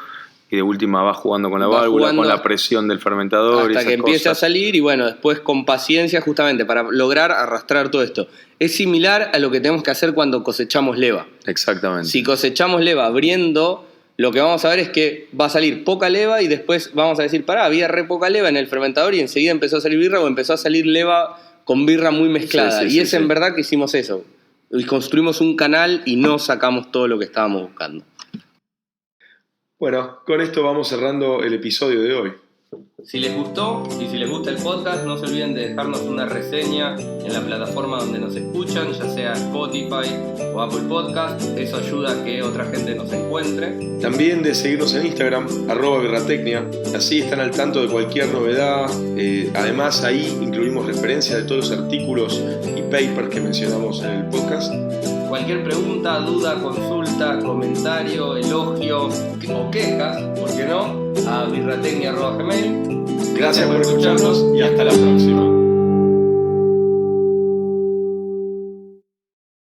Y de última vas jugando con la válvula, con la presión del fermentador. Hasta que empiece a salir, y bueno, después con paciencia, justamente para lograr arrastrar todo esto. Es similar a lo que tenemos que hacer cuando cosechamos leva. Exactamente. Si cosechamos leva abriendo lo que vamos a ver es que va a salir poca leva y después vamos a decir, pará, había re poca leva en el fermentador y enseguida empezó a salir birra o empezó a salir leva con birra muy mezclada. Y es en verdad que hicimos eso. Y construimos un canal y no sacamos todo lo que estábamos buscando. Bueno, con esto vamos cerrando el episodio de hoy. Si les gustó y si les gusta el podcast, no se olviden de dejarnos una reseña en la plataforma donde nos escuchan, ya sea Spotify o Apple Podcast. Eso ayuda a que otra gente nos encuentre. También de seguirnos en Instagram, @birratecnia. Así están al tanto de cualquier novedad. Además, ahí incluimos referencias de todos los artículos y papers que mencionamos en el podcast. Cualquier pregunta, duda, consulta, comentario, elogio o quejas, ¿por qué no? A birratecnia@gmail.com. Gracias por escucharnos y hasta la próxima.